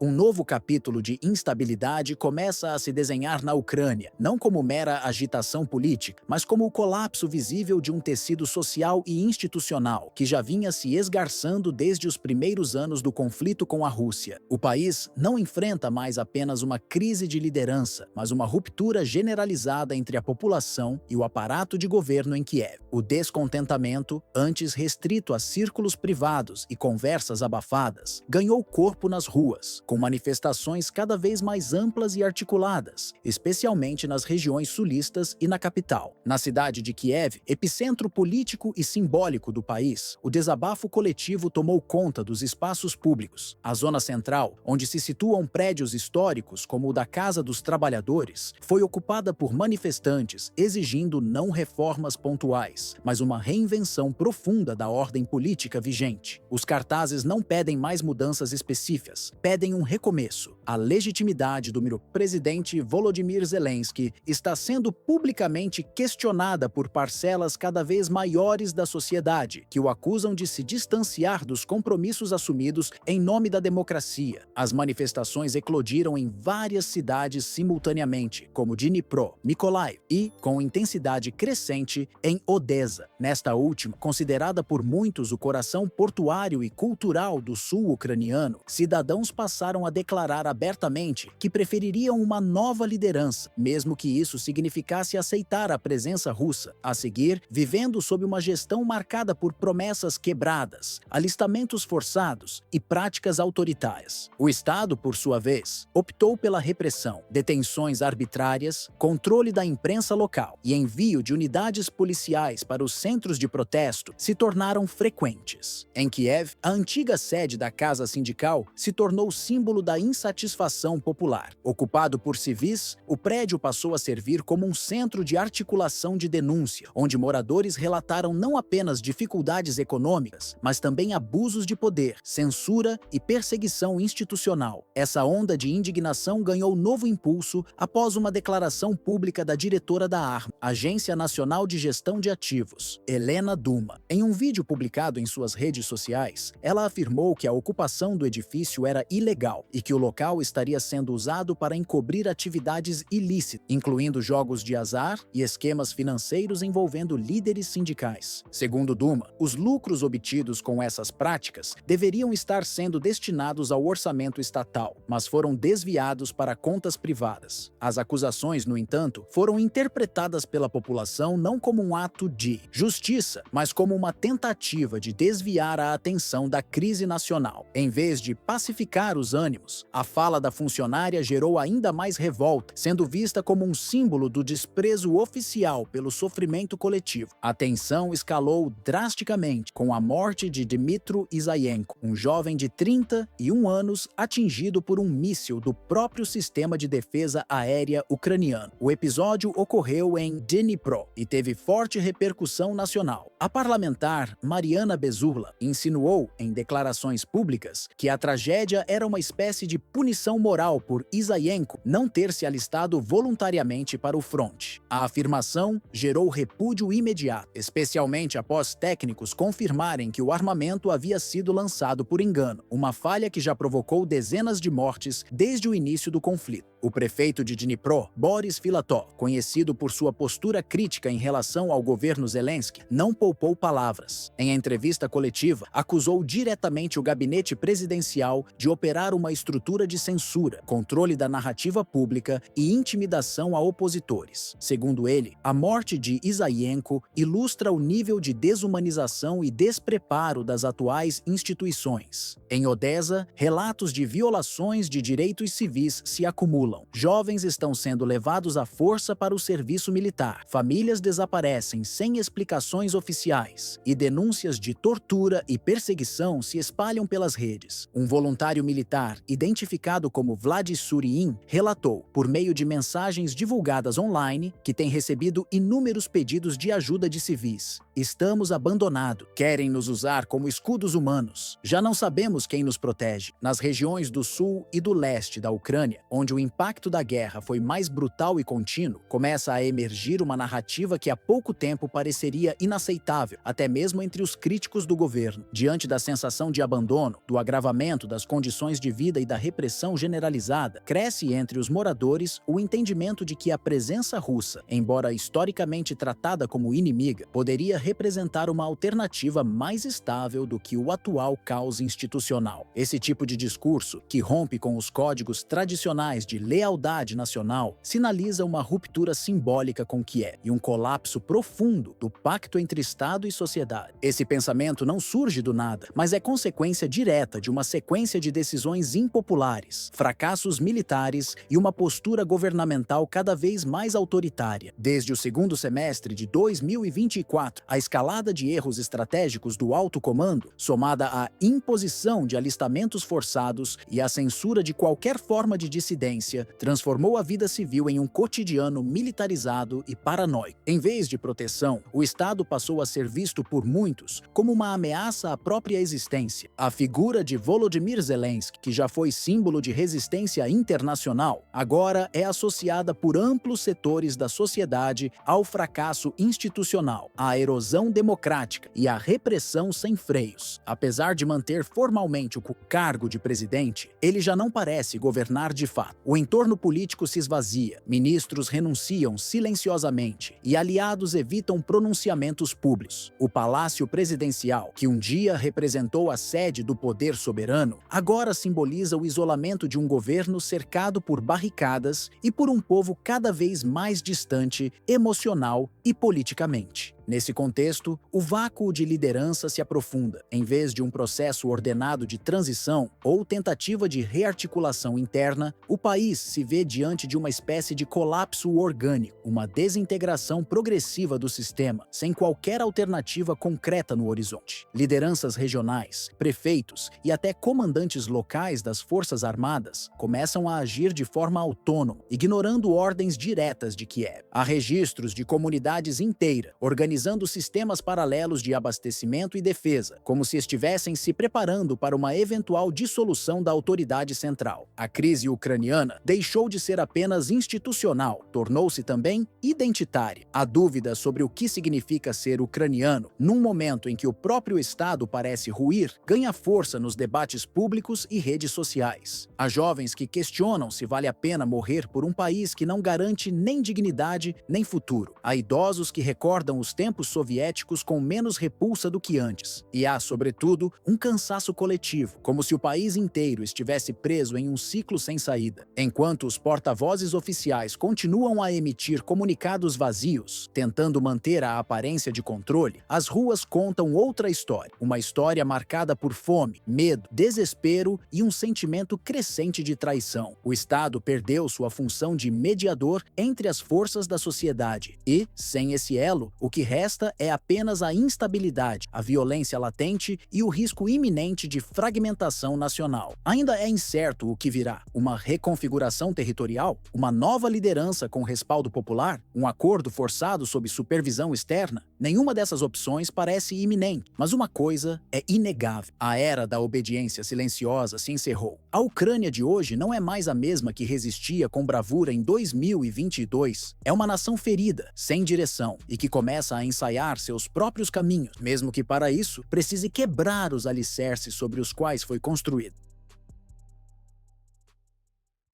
Um novo capítulo de instabilidade começa a se desenhar na Ucrânia, não como mera agitação política, mas como o colapso visível de um tecido social e institucional que já vinha se esgarçando desde os primeiros anos do conflito com a Rússia. O país não enfrenta mais apenas uma crise de liderança, mas uma ruptura generalizada entre a população e o aparato de governo em Kiev. O descontentamento, antes restrito a círculos privados e conversas abafadas, ganhou corpo nas ruas, com manifestações cada vez mais amplas e articuladas, especialmente nas regiões sulistas e na capital. Na cidade de Kiev, epicentro político e simbólico do país, o desabafo coletivo tomou conta dos espaços públicos. A zona central, onde se situam prédios históricos como o da Casa dos Trabalhadores, foi ocupada por manifestantes exigindo não reformas pontuais, mas uma reinvenção profunda da ordem política vigente. Os cartazes não pedem mais mudanças específicas, pedem um recomeço. A legitimidade do presidente Volodymyr Zelensky está sendo publicamente questionada por parcelas cada vez maiores da sociedade, que o acusam de se distanciar dos compromissos assumidos em nome da democracia. As manifestações eclodiram em várias cidades simultaneamente, como Dnipro, Mykolaiv e, com intensidade crescente, em Odessa. Nesta última, considerada por muitos o coração portuário e cultural do sul ucraniano, cidadãos passaram a declarar abertamente que prefeririam uma nova liderança, mesmo que isso significasse aceitar a presença russa. A seguir, vivendo sob uma gestão marcada por promessas quebradas, alistamentos forçados e práticas autoritárias. O Estado, por sua vez, optou pela repressão, detenções arbitrárias, controle da imprensa local e envio de unidades policiais para os centros de protesto se tornaram frequentes. Em Kiev, a antiga sede da Casa Sindical se tornou símbolo da insatisfação popular. Ocupado por civis, o prédio passou a servir como um centro de articulação de denúncia, onde moradores relataram não apenas dificuldades econômicas, mas também abusos de poder, censura e perseguição institucional. Essa onda de indignação ganhou novo impulso após uma declaração pública da diretora da ARMA, Agência Nacional de Gestão de Ativos, Helena Duma. Em um vídeo publicado em suas redes sociais, ela afirmou que a ocupação do edifício era ilegal e que o local estaria sendo usado para encobrir atividades ilícitas, incluindo jogos de azar e esquemas financeiros envolvendo líderes sindicais. Segundo Duma, os lucros obtidos com essas práticas deveriam estar sendo destinados ao orçamento estatal, mas foram desviados para contas privadas. As acusações, no entanto, foram interpretadas pela população não como um ato de justiça, mas como uma tentativa de desviar a atenção da crise nacional. Em vez de pacificar os ânimos, a fala da funcionária gerou ainda mais revolta, sendo vista como um símbolo do desprezo oficial pelo sofrimento coletivo. A tensão escalou drasticamente com a morte de Dmytro Isayenko, um jovem de 31 anos atingido por um míssil do próprio sistema de defesa aérea ucraniano. O episódio ocorreu em Dnipro e teve forte repercussão nacional. A parlamentar Mariana Bezurla insinuou em declarações públicas que a tragédia era uma espécie de punição moral por Isayenko não ter se alistado voluntariamente para o fronte. A afirmação gerou repúdio imediato, especialmente após técnicos confirmarem que o armamento havia sido lançado por engano, uma falha que já provocou dezenas de mortes desde o início do conflito. O prefeito de Dnipro, Boris Filatov, conhecido por sua postura crítica em relação ao governo Zelensky, não poupou palavras. Em entrevista coletiva, acusou diretamente o gabinete presidencial de operar uma estrutura de censura, controle da narrativa pública e intimidação a opositores. Segundo ele, a morte de Isayenko ilustra o nível de desumanização e despreparo das atuais instituições. Em Odessa, relatos de violações de direitos civis se acumulam. Jovens estão sendo levados à força para o serviço militar, famílias desaparecem sem explicações oficiais e denúncias de tortura e perseguição se espalham pelas redes. Um voluntário militar, identificado como Vlad Suriin, relatou, por meio de mensagens divulgadas online, que tem recebido inúmeros pedidos de ajuda de civis. Estamos abandonados. Querem nos usar como escudos humanos. Já não sabemos quem nos protege. Nas regiões do sul e do leste da Ucrânia, onde o impacto impacto da guerra foi mais brutal e contínuo, começa a emergir uma narrativa que há pouco tempo pareceria inaceitável, até mesmo entre os críticos do governo. Diante da sensação de abandono, do agravamento das condições de vida e da repressão generalizada, cresce entre os moradores o entendimento de que a presença russa, embora historicamente tratada como inimiga, poderia representar uma alternativa mais estável do que o atual caos institucional. Esse tipo de discurso, que rompe com os códigos tradicionais de lealdade nacional, sinaliza uma ruptura simbólica com Kiev e um colapso profundo do pacto entre Estado e sociedade. Esse pensamento não surge do nada, mas é consequência direta de uma sequência de decisões impopulares, fracassos militares e uma postura governamental cada vez mais autoritária. Desde o segundo semestre de 2024, a escalada de erros estratégicos do alto comando, somada à imposição de alistamentos forçados e à censura de qualquer forma de dissidência, transformou a vida civil em um cotidiano militarizado e paranoico. Em vez de proteção, o Estado passou a ser visto por muitos como uma ameaça à própria existência. A figura de Volodymyr Zelensky, que já foi símbolo de resistência internacional, agora é associada por amplos setores da sociedade ao fracasso institucional, à erosão democrática e à repressão sem freios. Apesar de manter formalmente o cargo de presidente, ele já não parece governar de fato. O entorno político se esvazia, ministros renunciam silenciosamente e aliados evitam pronunciamentos públicos. O Palácio Presidencial, que um dia representou a sede do poder soberano, agora simboliza o isolamento de um governo cercado por barricadas e por um povo cada vez mais distante, emocional e politicamente. Nesse contexto, o vácuo de liderança se aprofunda. Em vez de um processo ordenado de transição ou tentativa de rearticulação interna, o país se vê diante de uma espécie de colapso orgânico, uma desintegração progressiva do sistema, sem qualquer alternativa concreta no horizonte. Lideranças regionais, prefeitos e até comandantes locais das Forças Armadas começam a agir de forma autônoma, ignorando ordens diretas de Kiev. Há registros de comunidades inteiras organizando sistemas paralelos de abastecimento e defesa, como se estivessem se preparando para uma eventual dissolução da autoridade central. A crise ucraniana deixou de ser apenas institucional, tornou-se também identitária. A dúvida sobre o que significa ser ucraniano, num momento em que o próprio Estado parece ruir, ganha força nos debates públicos e redes sociais. Há jovens que questionam se vale a pena morrer por um país que não garante nem dignidade nem futuro. Há idosos que recordam os tempos soviéticos com menos repulsa do que antes. E há, sobretudo, um cansaço coletivo, como se o país inteiro estivesse preso em um ciclo sem saída. Enquanto os porta-vozes oficiais continuam a emitir comunicados vazios, tentando manter a aparência de controle, as ruas contam outra história. Uma história marcada por fome, medo, desespero e um sentimento crescente de traição. O Estado perdeu sua função de mediador entre as forças da sociedade e, sem esse elo, o que resta é apenas a instabilidade, a violência latente e o risco iminente de fragmentação nacional. Ainda é incerto o que virá: uma reconfiguração territorial, uma nova liderança com respaldo popular, um acordo forçado sob supervisão externa. Nenhuma dessas opções parece iminente, mas uma coisa é inegável: a era da obediência silenciosa se encerrou. A Ucrânia de hoje não é mais a mesma que resistia com bravura em 2022. É uma nação ferida, sem direção e que começa a ensaiar seus próprios caminhos, mesmo que para isso precise quebrar os alicerces sobre os quais foi construído.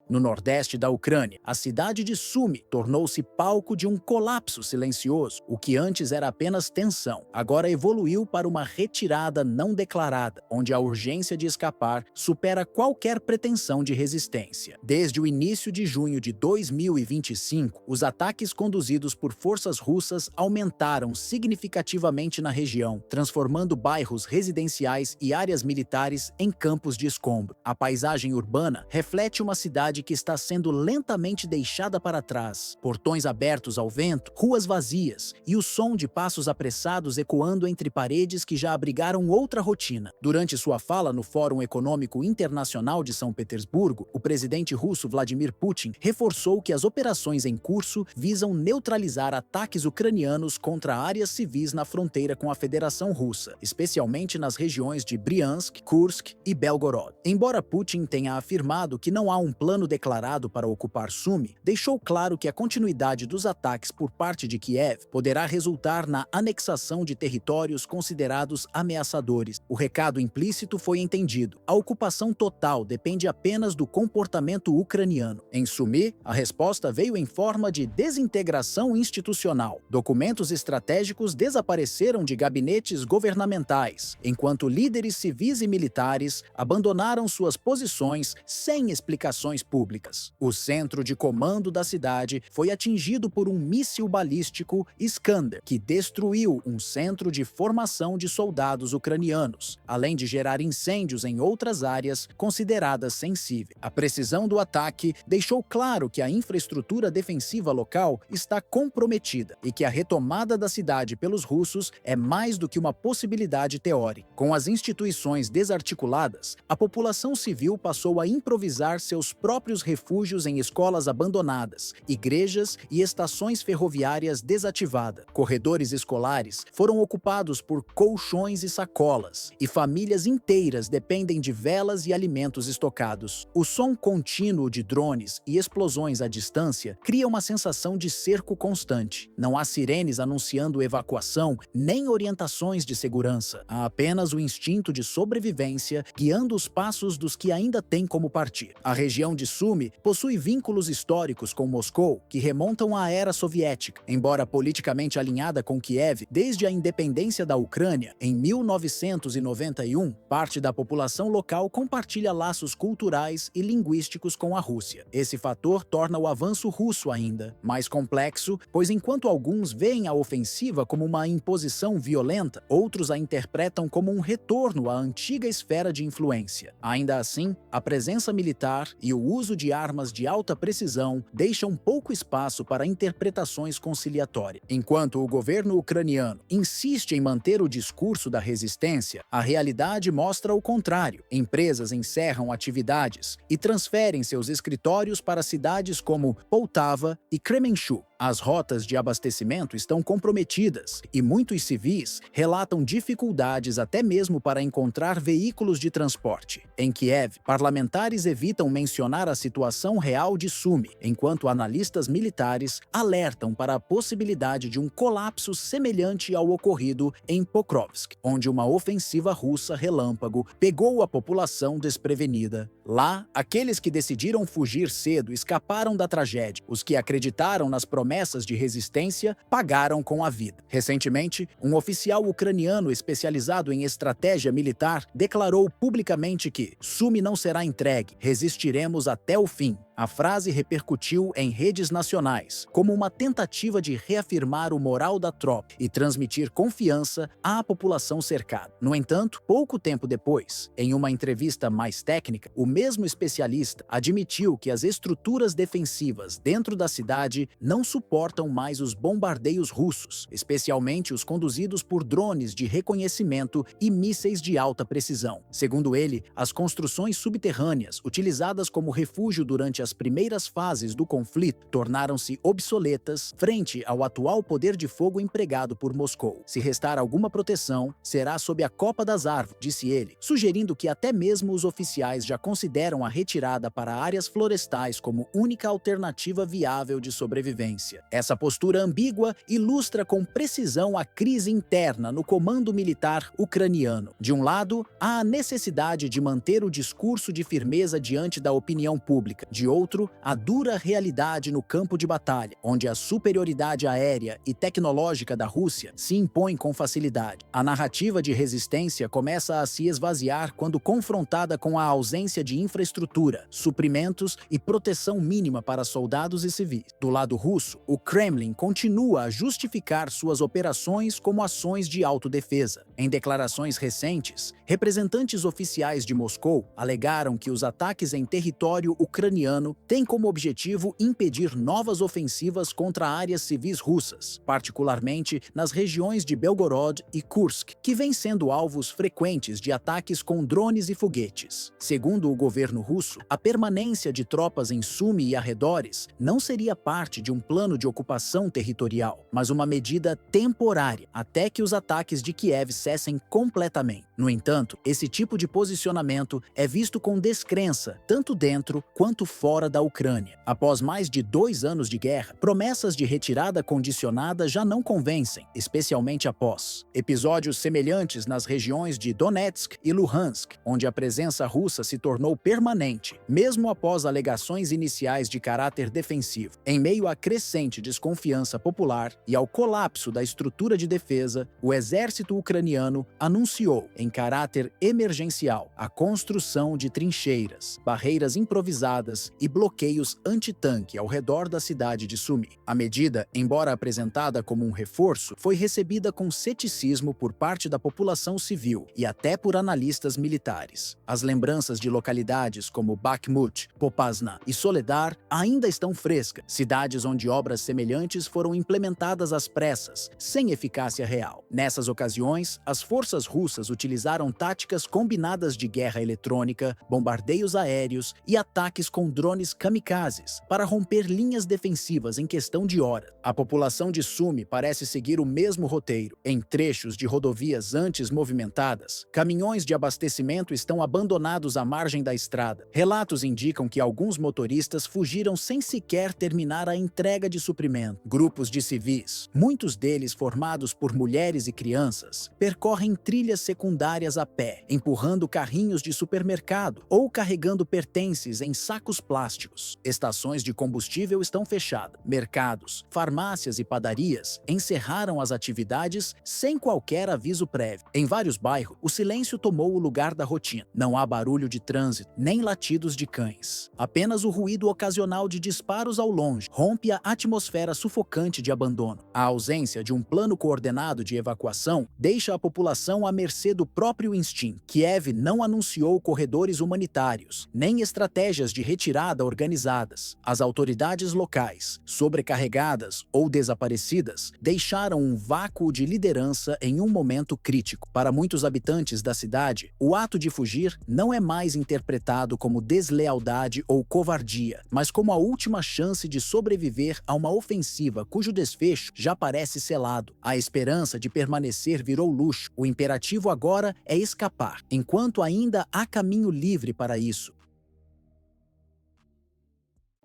No nordeste da Ucrânia, a cidade de Sumy tornou-se palco de um colapso silencioso. O que antes era apenas tensão, agora evoluiu para uma retirada não declarada, onde a urgência de escapar supera qualquer pretensão de resistência. Desde o início de junho de 2025, os ataques conduzidos por forças russas aumentaram significativamente na região, transformando bairros residenciais e áreas militares em campos de escombro. A paisagem urbana reflete uma cidade que está sendo lentamente deixada para trás. Portões abertos ao vento, ruas vazias e o som de passos apressados ecoando entre paredes que já abrigaram outra rotina. Durante sua fala no Fórum Econômico Internacional de São Petersburgo, o presidente russo Vladimir Putin reforçou que as operações em curso visam neutralizar ataques ucranianos contra áreas civis na fronteira com a Federação Russa, especialmente nas regiões de Bryansk, Kursk e Belgorod. Embora Putin tenha afirmado que não há um plano plano declarado para ocupar Sumy deixou claro que a continuidade dos ataques por parte de Kiev poderá resultar na anexação de territórios considerados ameaçadores. O recado implícito foi entendido. A ocupação total depende apenas do comportamento ucraniano. Em Sumy, a resposta veio em forma de desintegração institucional. Documentos estratégicos desapareceram de gabinetes governamentais, enquanto líderes civis e militares abandonaram suas posições sem explicações públicas. O centro de comando da cidade foi atingido por um míssil balístico Iskander, que destruiu um centro de formação de soldados ucranianos, além de gerar incêndios em outras áreas consideradas sensíveis. A precisão do ataque deixou claro que a infraestrutura defensiva local está comprometida e que a retomada da cidade pelos russos é mais do que uma possibilidade teórica. Com as instituições desarticuladas, a população civil passou a improvisar seus próprios refúgios em escolas abandonadas, igrejas e estações ferroviárias desativadas. Corredores escolares foram ocupados por colchões e sacolas, e famílias inteiras dependem de velas e alimentos estocados. O som contínuo de drones e explosões à distância cria uma sensação de cerco constante. Não há sirenes anunciando evacuação, nem orientações de segurança. Há apenas o instinto de sobrevivência guiando os passos dos que ainda têm como partir. A região de Sumy possui vínculos históricos com Moscou que remontam à era soviética. Embora politicamente alinhada com Kiev desde a independência da Ucrânia, em 1991, parte da população local compartilha laços culturais e linguísticos com a Rússia. Esse fator torna o avanço russo ainda mais complexo, pois enquanto alguns veem a ofensiva como uma imposição violenta, outros a interpretam como um retorno à antiga esfera de influência. Ainda assim, a presença militar e o uso de armas de alta precisão deixam pouco espaço para interpretações conciliatórias. Enquanto o governo ucraniano insiste em manter o discurso da resistência, a realidade mostra o contrário. Empresas encerram atividades e transferem seus escritórios para cidades como Poltava e Kremenchuk. As rotas de abastecimento estão comprometidas e muitos civis relatam dificuldades até mesmo para encontrar veículos de transporte. Em Kiev, parlamentares evitam mencionar a situação real de Sumy, enquanto analistas militares alertam para a possibilidade de um colapso semelhante ao ocorrido em Pokrovsk, onde uma ofensiva russa relâmpago pegou a população desprevenida. Lá, aqueles que decidiram fugir cedo escaparam da tragédia. Os que acreditaram nas promessas de resistência pagaram com a vida. Recentemente, um oficial ucraniano especializado em estratégia militar declarou publicamente que Sumy não será entregue, resistiremos até o fim. A frase repercutiu em redes nacionais como uma tentativa de reafirmar o moral da tropa e transmitir confiança à população cercada. No entanto, pouco tempo depois, em uma entrevista mais técnica, o mesmo especialista admitiu que as estruturas defensivas dentro da cidade não suportam mais os bombardeios russos, especialmente os conduzidos por drones de reconhecimento e mísseis de alta precisão. Segundo ele, as construções subterrâneas, utilizadas como refúgio durante as primeiras fases do conflito, tornaram-se obsoletas frente ao atual poder de fogo empregado por Moscou. Se restar alguma proteção, será sob a copa das árvores, disse ele, sugerindo que até mesmo os oficiais já consideram a retirada para áreas florestais como única alternativa viável de sobrevivência. Essa postura ambígua ilustra com precisão a crise interna no comando militar ucraniano. De um lado, há a necessidade de manter o discurso de firmeza diante da opinião pública. De outro, a dura realidade no campo de batalha, onde a superioridade aérea e tecnológica da Rússia se impõe com facilidade. A narrativa de resistência começa a se esvaziar quando confrontada com a ausência de infraestrutura, suprimentos e proteção mínima para soldados e civis. Do lado russo, o Kremlin continua a justificar suas operações como ações de autodefesa. Em declarações recentes, representantes oficiais de Moscou alegaram que os ataques em território ucraniano têm como objetivo impedir novas ofensivas contra áreas civis russas, particularmente nas regiões de Belgorod e Kursk, que vêm sendo alvos frequentes de ataques com drones e foguetes. Segundo o governo russo, a permanência de tropas em Sumy e arredores não seria parte de um plano de ocupação territorial, mas uma medida temporária, até que os ataques de Kiev cessem completamente. No entanto, esse tipo de posicionamento é visto com descrença, tanto dentro quanto fora fora da Ucrânia. Após mais de 2 anos de guerra, promessas de retirada condicionada já não convencem, especialmente após episódios semelhantes nas regiões de Donetsk e Luhansk, onde a presença russa se tornou permanente, mesmo após alegações iniciais de caráter defensivo. Em meio à crescente desconfiança popular e ao colapso da estrutura de defesa, o exército ucraniano anunciou, em caráter emergencial, a construção de trincheiras, barreiras improvisadas e bloqueios antitanque ao redor da cidade de Sumy. A medida, embora apresentada como um reforço, foi recebida com ceticismo por parte da população civil e até por analistas militares. As lembranças de localidades como Bakhmut, Popasna e Soledar ainda estão frescas, cidades onde obras semelhantes foram implementadas às pressas, sem eficácia real. Nessas ocasiões, as forças russas utilizaram táticas combinadas de guerra eletrônica, bombardeios aéreos e ataques com drones kamikazes para romper linhas defensivas em questão de horas. A população de Sumy parece seguir o mesmo roteiro. Em trechos de rodovias antes movimentadas, caminhões de abastecimento estão abandonados à margem da estrada. Relatos indicam que alguns motoristas fugiram sem sequer terminar a entrega de suprimento. Grupos de civis, muitos deles formados por mulheres e crianças, percorrem trilhas secundárias a pé, empurrando carrinhos de supermercado ou carregando pertences em sacos plásticos. Estações de combustível estão fechadas. Mercados, farmácias e padarias encerraram as atividades sem qualquer aviso prévio. Em vários bairros, o silêncio tomou o lugar da rotina. Não há barulho de trânsito, nem latidos de cães. Apenas o ruído ocasional de disparos ao longe rompe a atmosfera sufocante de abandono. A ausência de um plano coordenado de evacuação deixa a população à mercê do próprio instinto. Kiev não anunciou corredores humanitários, nem estratégias de retirada organizadas. As autoridades locais, sobrecarregadas ou desaparecidas, deixaram um vácuo de liderança em um momento crítico. Para muitos habitantes da cidade, o ato de fugir não é mais interpretado como deslealdade ou covardia, mas como a última chance de sobreviver a uma ofensiva cujo desfecho já parece selado. A esperança de permanecer virou luxo. O imperativo agora é escapar, enquanto ainda há caminho livre para isso.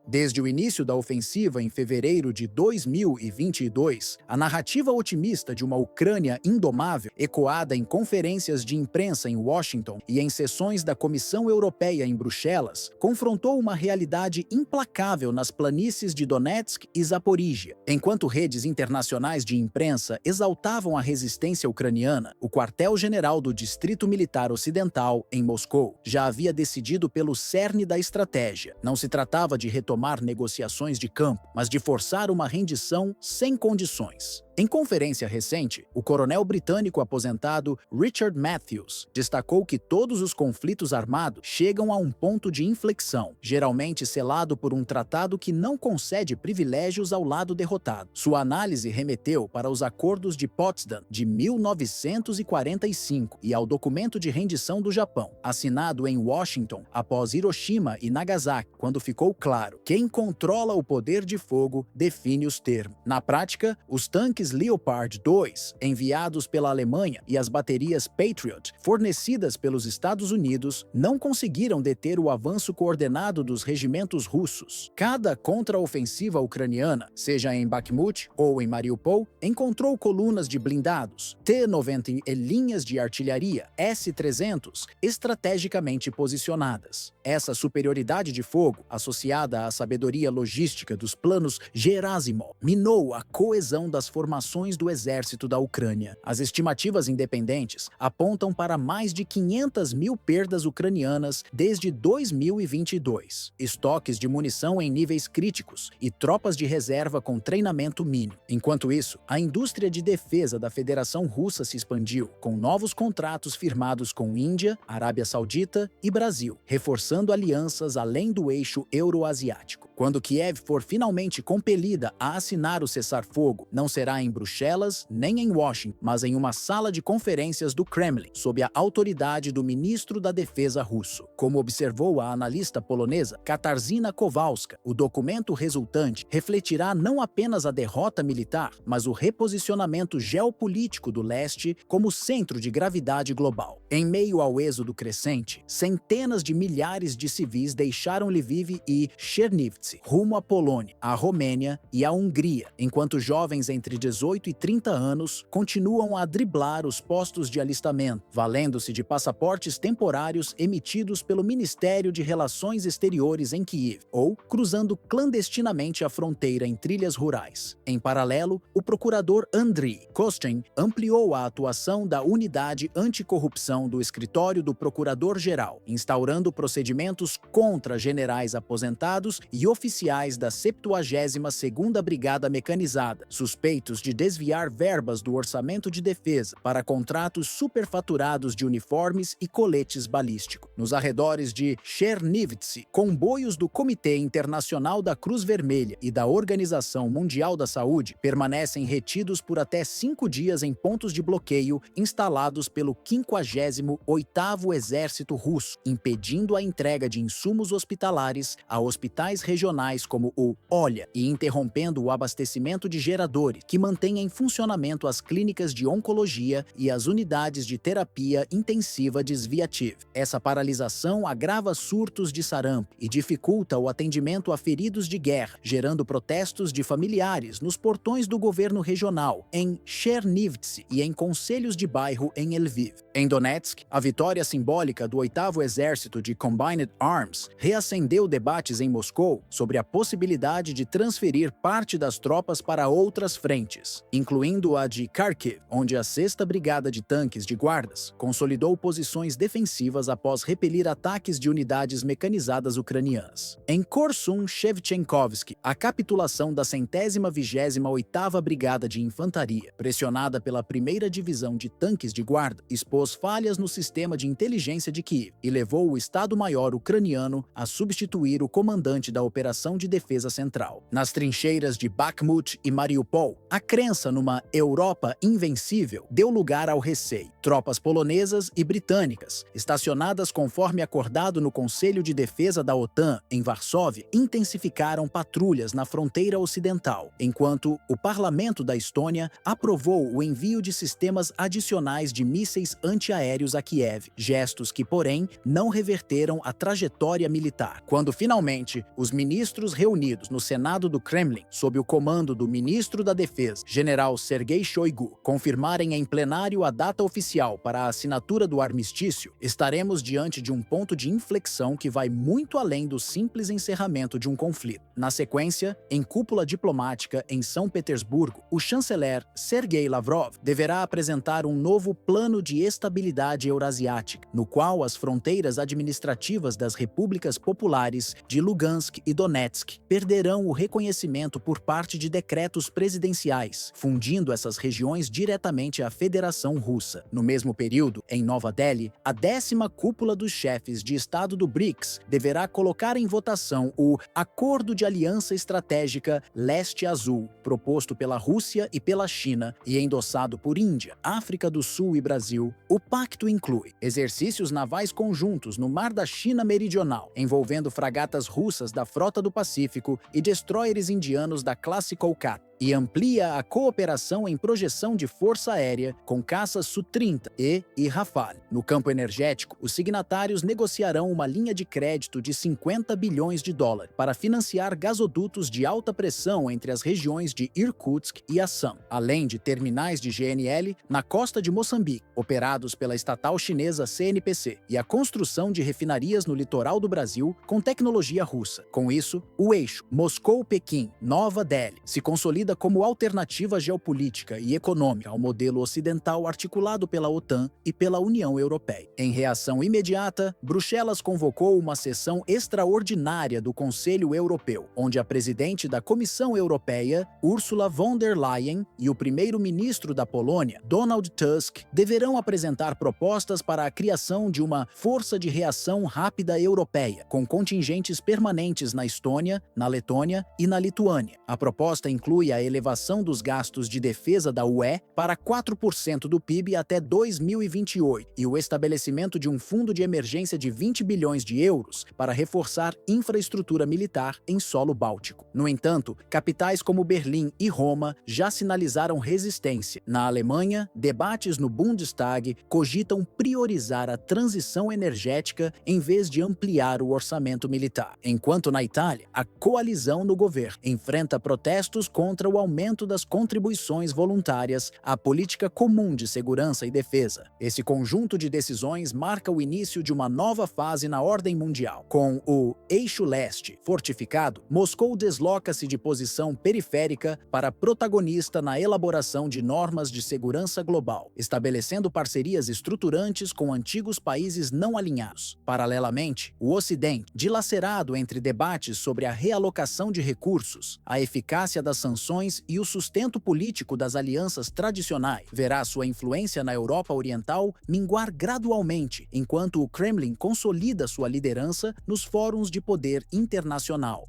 Desde o início da ofensiva em fevereiro de 2022, a narrativa otimista de uma Ucrânia indomável, ecoada em conferências de imprensa em Washington e em sessões da Comissão Europeia em Bruxelas, confrontou uma realidade implacável nas planícies de Donetsk e Zaporíjia. Enquanto redes internacionais de imprensa exaltavam a resistência ucraniana, o quartel-general do Distrito Militar Ocidental, em Moscou, já havia decidido pelo cerne da estratégia. Não se tratava de retomar negociações de campo, mas de forçar uma rendição sem condições. Em conferência recente, o coronel britânico aposentado Richard Matthews destacou que todos os conflitos armados chegam a um ponto de inflexão, geralmente selado por um tratado que não concede privilégios ao lado derrotado. Sua análise remeteu para os acordos de Potsdam de 1945 e ao documento de rendição do Japão, assinado em Washington após Hiroshima e Nagasaki, quando ficou claro: quem controla o poder de fogo define os termos. Na prática, os tanques Leopard 2, enviados pela Alemanha, e as baterias Patriot, fornecidas pelos Estados Unidos, não conseguiram deter o avanço coordenado dos regimentos russos. Cada contraofensiva ucraniana, seja em Bakhmut ou em Mariupol, encontrou colunas de blindados, T-90 e linhas de artilharia S-300 estrategicamente posicionadas. Essa superioridade de fogo, associada à sabedoria logística dos planos Gerasimov, minou a coesão das formações do exército da Ucrânia. As estimativas independentes apontam para mais de 500 mil perdas ucranianas desde 2022, estoques de munição em níveis críticos e tropas de reserva com treinamento mínimo. Enquanto isso, a indústria de defesa da Federação Russa se expandiu, com novos contratos firmados com Índia, Arábia Saudita e Brasil, reforçando alianças além do eixo euroasiático. Quando Kiev for finalmente compelida a assinar o cessar-fogo, não será em Bruxelas nem em Washington, mas em uma sala de conferências do Kremlin, sob a autoridade do ministro da Defesa russo. Como observou a analista polonesa Katarzyna Kowalska, o documento resultante refletirá não apenas a derrota militar, mas o reposicionamento geopolítico do leste como centro de gravidade global. Em meio ao êxodo crescente, centenas de milhares de civis deixaram Lviv e Chernivtsi, rumo à Polônia, à Romênia e à Hungria, enquanto jovens entre 18 e 30 anos continuam a driblar os postos de alistamento, valendo-se de passaportes temporários emitidos pelo Ministério de Relações Exteriores em Kiev, ou cruzando clandestinamente a fronteira em trilhas rurais. Em paralelo, o procurador Andriy Kostin ampliou a atuação da Unidade Anticorrupção do Escritório do Procurador-Geral, instaurando procedimentos contra generais aposentados e oficiais da 72ª Brigada Mecanizada, suspeitos de desviar verbas do orçamento de defesa para contratos superfaturados de uniformes e coletes balísticos. Nos arredores de Chernivtsi, comboios do Comitê Internacional da Cruz Vermelha e da Organização Mundial da Saúde permanecem retidos por até 5 dias em pontos de bloqueio instalados pelo 58º Exército Russo, impedindo a entrega de insumos hospitalares a hospitais regionais como o Olha e interrompendo o abastecimento de geradores, que mantém em funcionamento as clínicas de oncologia e as unidades de terapia intensiva de Sviativ. Essa paralisação agrava surtos de sarampo e dificulta o atendimento a feridos de guerra, gerando protestos de familiares nos portões do governo regional, em Chernivtsi e em conselhos de bairro em Lviv. Em Donetsk, a vitória simbólica do 8º Exército de Combined Arms reacendeu debates em Moscou sobre a possibilidade de transferir parte das tropas para outras frentes, incluindo a de Kharkiv, onde a 6ª Brigada de Tanques de Guardas consolidou posições defensivas após repelir ataques de unidades mecanizadas ucranianas. Em Korsun-Shevchenkovsky, a capitulação da 128ª Brigada de Infantaria, pressionada pela 1ª Divisão de Tanques de Guarda, expôs falhas no sistema de inteligência de Kiev e levou o Estado-Maior ucraniano a substituir o comandante da Operação de Defesa Central. Nas trincheiras de Bakhmut e Mariupol, a crença numa Europa invencível deu lugar ao receio. Tropas polonesas e britânicas, estacionadas conforme acordado no Conselho de Defesa da OTAN em Varsóvia, intensificaram patrulhas na fronteira ocidental, enquanto o parlamento da Estônia aprovou o envio de sistemas adicionais de mísseis antiaéreos a Kiev, gestos que, porém, não reverteram a trajetória militar. Quando finalmente os ministros reunidos no Senado do Kremlin, sob o comando do ministro da Defesa, general Sergei Shoigu, confirmarem em plenário a data oficial para a assinatura do armistício, estaremos diante de um ponto de inflexão que vai muito além do simples encerramento de um conflito. Na sequência, em cúpula diplomática em São Petersburgo, o chanceler Sergei Lavrov deverá apresentar um novo plano de estabilidade eurasiática, no qual as fronteiras administrativas das repúblicas populares de Lugansk e Donetsk perderão o reconhecimento por parte de decretos presidenciais, fundindo essas regiões diretamente à Federação Russa. No mesmo período, em Nova Delhi, a 10ª cúpula dos chefes de Estado do BRICS deverá colocar em votação o Acordo de Aliança Estratégica Leste-Azul, proposto pela Rússia e pela China e endossado por Índia, África do Sul e Brasil. O pacto inclui exercícios navais conjuntos no Mar da China Meridional, envolvendo fragatas russas da Frota do Pacífico e destroyers indianos da classe Kolkata, e amplia a cooperação em projeção de força aérea com caças Su-30 e Rafale. No campo energético, os signatários negociarão uma linha de crédito de 50 bilhões de dólares para financiar gasodutos de alta pressão entre as regiões de Irkutsk e Assam, além de terminais de GNL na costa de Moçambique, operados pela estatal chinesa CNPC, e a construção de refinarias no litoral do Brasil com tecnologia russa. Com isso, o eixo Moscou-Pequim-Nova Delhi se consolida oferecida como alternativa geopolítica e econômica ao modelo ocidental articulado pela OTAN e pela União Europeia. Em reação imediata, Bruxelas convocou uma sessão extraordinária do Conselho Europeu, onde a presidente da Comissão Europeia, Ursula von der Leyen, e o primeiro-ministro da Polônia, Donald Tusk, deverão apresentar propostas para a criação de uma força de reação rápida europeia, com contingentes permanentes na Estônia, na Letônia e na Lituânia. A proposta inclui a elevação dos gastos de defesa da UE para 4% do PIB até 2028 e o estabelecimento de um fundo de emergência de 20 bilhões de euros para reforçar infraestrutura militar em solo báltico. No entanto, capitais como Berlim e Roma já sinalizaram resistência. Na Alemanha, debates no Bundestag cogitam priorizar a transição energética em vez de ampliar o orçamento militar. Enquanto na Itália, a coalizão no governo enfrenta protestos contra o aumento das contribuições voluntárias à política comum de segurança e defesa. Esse conjunto de decisões marca o início de uma nova fase na ordem mundial. Com o Eixo Leste fortificado, Moscou desloca-se de posição periférica para protagonista na elaboração de normas de segurança global, estabelecendo parcerias estruturantes com antigos países não alinhados. Paralelamente, o Ocidente, dilacerado entre debates sobre a realocação de recursos, a eficácia das sanções e o sustento político das alianças tradicionais, verá sua influência na Europa Oriental minguar gradualmente, enquanto o Kremlin consolida sua liderança nos fóruns de poder internacional.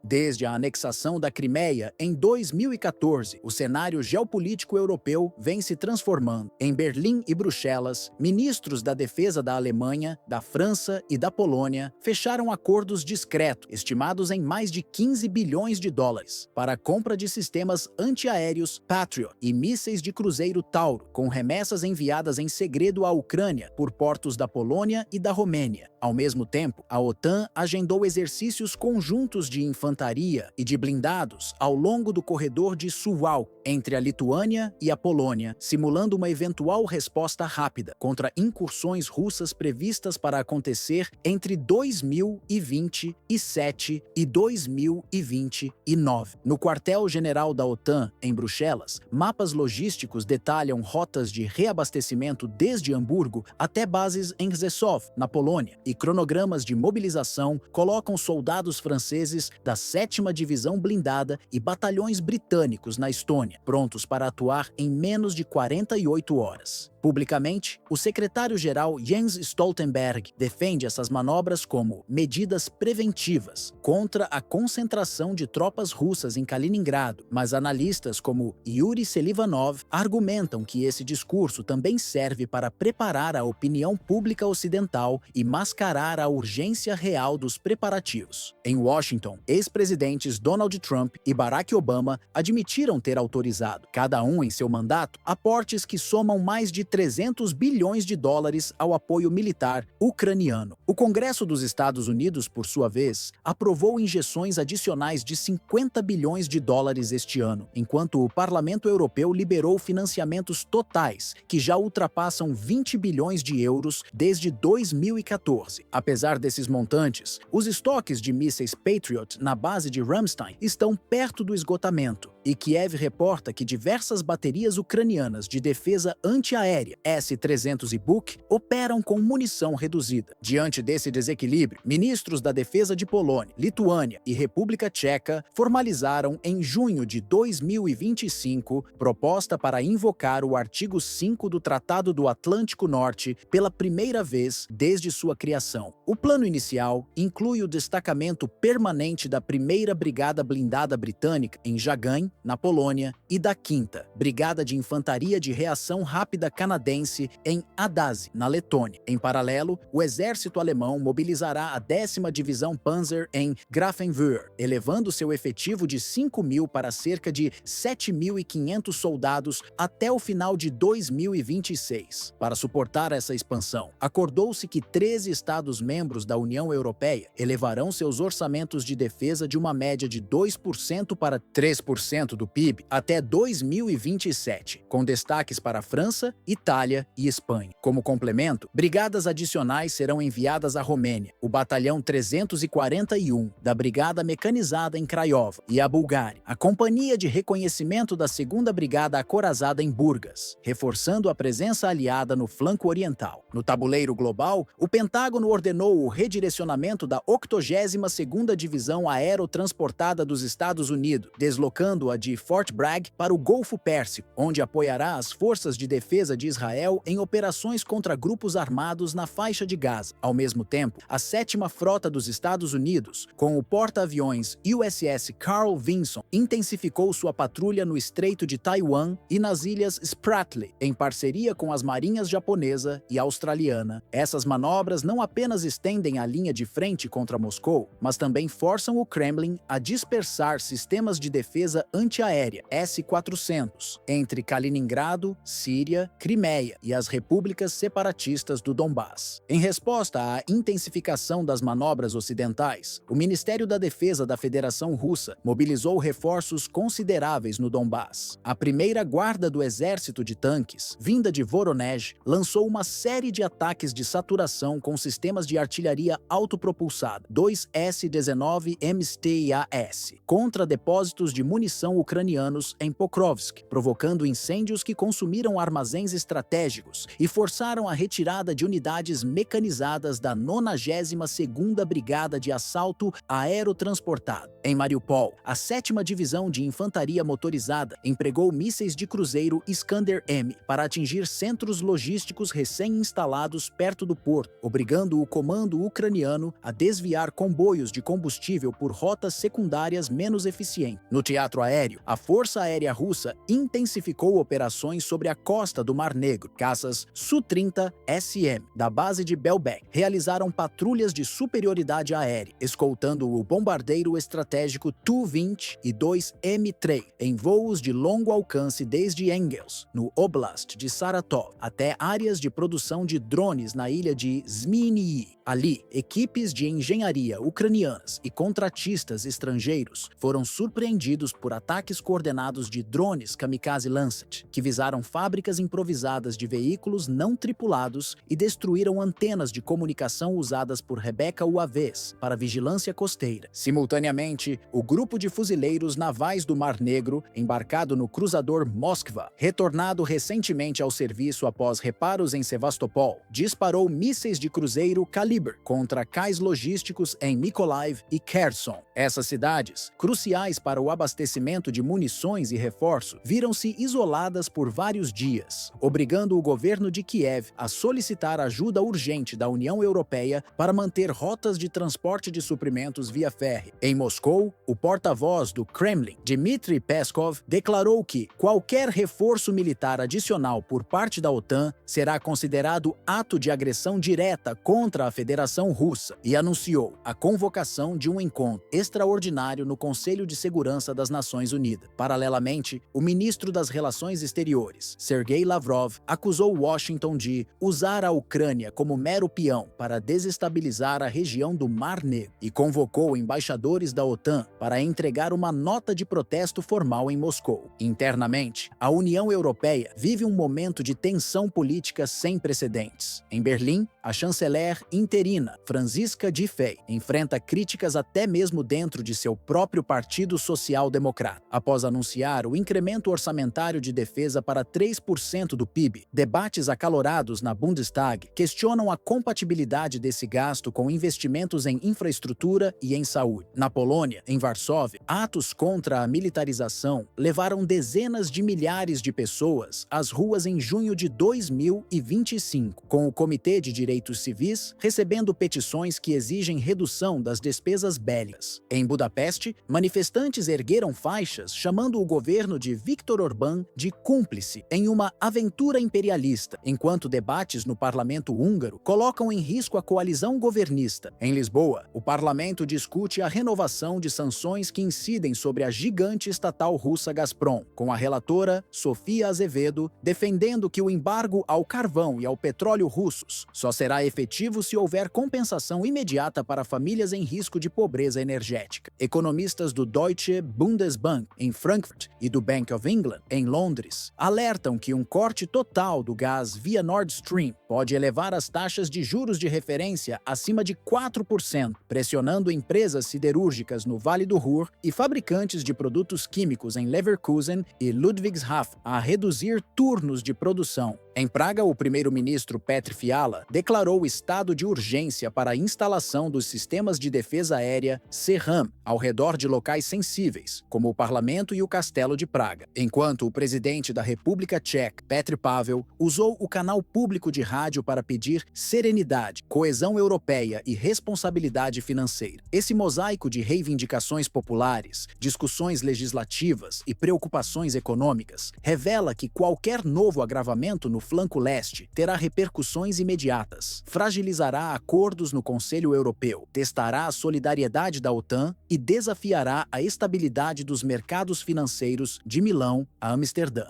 Desde a anexação da Crimeia em 2014, o cenário geopolítico europeu vem se transformando. Em Berlim e Bruxelas, ministros da defesa da Alemanha, da França e da Polônia fecharam acordos discretos, estimados em mais de 15 bilhões de dólares, para a compra de sistemas antiaéreos Patriot e mísseis de cruzeiro Tauro, com remessas enviadas em segredo à Ucrânia por portos da Polônia e da Romênia. Ao mesmo tempo, a OTAN agendou exercícios conjuntos de infantaria e de blindados ao longo do corredor de Suwałk, entre a Lituânia e a Polônia, simulando uma eventual resposta rápida contra incursões russas previstas para acontecer entre 2027 e 2029. No quartel-general da OTAN, em Bruxelas, mapas logísticos detalham rotas de reabastecimento desde Hamburgo até bases em Rzeszów, na Polônia, e cronogramas de mobilização colocam soldados franceses da 7ª Divisão Blindada e batalhões britânicos na Estônia, prontos para atuar em menos de 48 horas. Publicamente, o secretário-geral Jens Stoltenberg defende essas manobras como medidas preventivas contra a concentração de tropas russas em Kaliningrado, mas analistas como Yuri Selivanov argumentam que esse discurso também serve para preparar a opinião pública ocidental e mascarar a urgência real dos preparativos. Em Washington, ex-presidentes Donald Trump e Barack Obama admitiram ter autorizado, cada um em seu mandato, aportes que somam mais de 300 bilhões de dólares ao apoio militar ucraniano. O Congresso dos Estados Unidos, por sua vez, aprovou injeções adicionais de 50 bilhões de dólares este ano, enquanto o Parlamento Europeu liberou financiamentos totais, que já ultrapassam 20 bilhões de euros desde 2014. Apesar desses montantes, os estoques de mísseis Patriot na base de Ramstein estão perto do esgotamento, e Kiev reporta que diversas baterias ucranianas de defesa antiaérea S-300 e Buk operam com munição reduzida. Diante desse desequilíbrio, ministros da defesa de Polônia, Lituânia e República Tcheca formalizaram em junho de 2025 proposta para invocar o artigo 5 do Tratado do Atlântico Norte pela primeira vez desde sua criação. O plano inicial inclui o destacamento permanente da 1ª Brigada Blindada Britânica em Jagain, na Polônia, e da 5ª Brigada de Infantaria de Reação Rápida Canadense em Adazi, na Letônia. Em paralelo, o exército alemão mobilizará a 10ª Divisão Panzer em Grafenwöhr, elevando seu efetivo de 5.000 para cerca de 7.500 soldados até o final de 2026. Para suportar essa expansão, acordou-se que 13 Estados-membros da União Europeia elevarão seus orçamentos de defesa de uma média de 2% para 3% 10% do PIB até 2027, com destaques para França, Itália e Espanha. Como complemento, brigadas adicionais serão enviadas à Romênia, o Batalhão 341 da Brigada Mecanizada em Craiova, e à Bulgária, a Companhia de Reconhecimento da 2ª Brigada Acorazada em Burgas, reforçando a presença aliada no flanco oriental. No tabuleiro global, o Pentágono ordenou o redirecionamento da 82ª Divisão Aerotransportada dos Estados Unidos, deslocando-a de Fort Bragg para o Golfo Pérsico, onde apoiará as forças de defesa de Israel em operações contra grupos armados na faixa de Gaza. Ao mesmo tempo, a 7ª Frota dos Estados Unidos, com o porta-aviões USS Carl Vinson, intensificou sua patrulha no Estreito de Taiwan e nas ilhas Spratly, em parceria com as marinhas japonesa e australiana. Essas manobras não apenas estendem a linha de frente contra Moscou, mas também forçam o Kremlin a dispersar sistemas de defesa antiaérea S-400 entre Kaliningrado, Síria, Crimeia e as repúblicas separatistas do Donbass. Em resposta à intensificação das manobras ocidentais, o Ministério da Defesa da Federação Russa mobilizou reforços consideráveis no Donbass. A primeira guarda do exército de tanques, vinda de Voronezh, lançou uma série de ataques de saturação com sistemas de artilharia autopropulsada, 2 S-19 MSTAS, contra depósitos de munição ucranianos em Pokrovsk, provocando incêndios que consumiram armazéns estratégicos e forçaram a retirada de unidades mecanizadas da 92ª Brigada de Assalto Aerotransportado. Em Mariupol, a 7ª Divisão de Infantaria Motorizada empregou mísseis de cruzeiro Iskander-M para atingir centros logísticos recém-instalados perto do porto, obrigando o comando ucraniano a desviar comboios de combustível por rotas secundárias menos eficientes. No teatro aéreo, a Força Aérea Russa intensificou operações sobre a costa do Mar Negro. Caças Su-30SM, da base de Belbek, realizaram patrulhas de superioridade aérea, escoltando o bombardeiro estratégico Tu-20 e 2M-3 em voos de longo alcance desde Engels, no Oblast de Saratov, até áreas de produção de drones na ilha de Zmyny. Ali, equipes de engenharia ucranianas e contratistas estrangeiros foram surpreendidos por ataques coordenados de drones Kamikaze Lancet, que visaram fábricas improvisadas de veículos não tripulados e destruíram antenas de comunicação usadas por Rebecca UAVs para vigilância costeira. Simultaneamente, o grupo de fuzileiros navais do Mar Negro, embarcado no cruzador Moskva, retornado recentemente ao serviço após reparos em Sevastopol, disparou mísseis de cruzeiro Kalibr contra cais logísticos em Mykolaiv e Kherson. Essas cidades, cruciais para o abastecimento de munições e reforço, viram-se isoladas por vários dias, obrigando o governo de Kiev a solicitar ajuda urgente da União Europeia para manter rotas de transporte de suprimentos via ferry. Em Moscou, o porta-voz do Kremlin, Dmitry Peskov, declarou que qualquer reforço militar adicional por parte da OTAN será considerado ato de agressão direta contra a Federação Russa e anunciou a convocação de um encontro extraordinário no Conselho de Segurança das Nações Unidas. Paralelamente, o ministro das Relações Exteriores, Sergei Lavrov, acusou Washington de usar a Ucrânia como mero peão para desestabilizar a região do Mar Negro e convocou embaixadores da OTAN para entregar uma nota de protesto formal em Moscou. Internamente, a União Europeia vive um momento de tensão política sem precedentes. Em Berlim, a chanceler interina, Franziska Giffey, enfrenta críticas até mesmo dentro de seu próprio Partido Social Democrata. Após anunciar o incremento orçamentário de defesa para 3% do PIB, debates acalorados na Bundestag questionam a compatibilidade desse gasto com investimentos em infraestrutura e em saúde. Na Polônia, em Varsóvia, atos contra a militarização levaram dezenas de milhares de pessoas às ruas em junho de 2025, com o Comitê de Direitos Civis recebendo petições que exigem redução das despesas bélicas. Em Budapeste, manifestantes ergueram faixas chamando o governo de Viktor Orbán de cúmplice em uma aventura imperialista, enquanto debates no parlamento húngaro colocam em risco a coalizão governista. Em Lisboa, o parlamento discute a renovação de sanções que incidem sobre a gigante estatal russa Gazprom, com a relatora Sofia Azevedo defendendo que o embargo ao carvão e ao petróleo russos só será efetivo se houver compensação imediata para famílias em risco de pobreza energética. Economistas do Deutsche Bundesbank Bank, em Frankfurt, e do Bank of England, em Londres, alertam que um corte total do gás via Nord Stream pode elevar as taxas de juros de referência acima de 4%, pressionando empresas siderúrgicas no Vale do Ruhr e fabricantes de produtos químicos em Leverkusen e Ludwigshafen a reduzir turnos de produção. Em Praga, o primeiro-ministro Petr Fiala declarou estado de urgência para a instalação dos sistemas de defesa aérea CERAM ao redor de locais sensíveis, como o Parlamento e o Castelo de Praga, enquanto o presidente da República Tcheca, Petr Pavel, usou o canal público de rádio para pedir serenidade, coesão europeia e responsabilidade financeira. Esse mosaico de reivindicações populares, discussões legislativas e preocupações econômicas revela que qualquer novo agravamento no flanco leste terá repercussões imediatas, fragilizará acordos no Conselho Europeu, testará a solidariedade da OTAN e desafiará a estabilidade dos mercados financeiros de Milão a Amsterdã.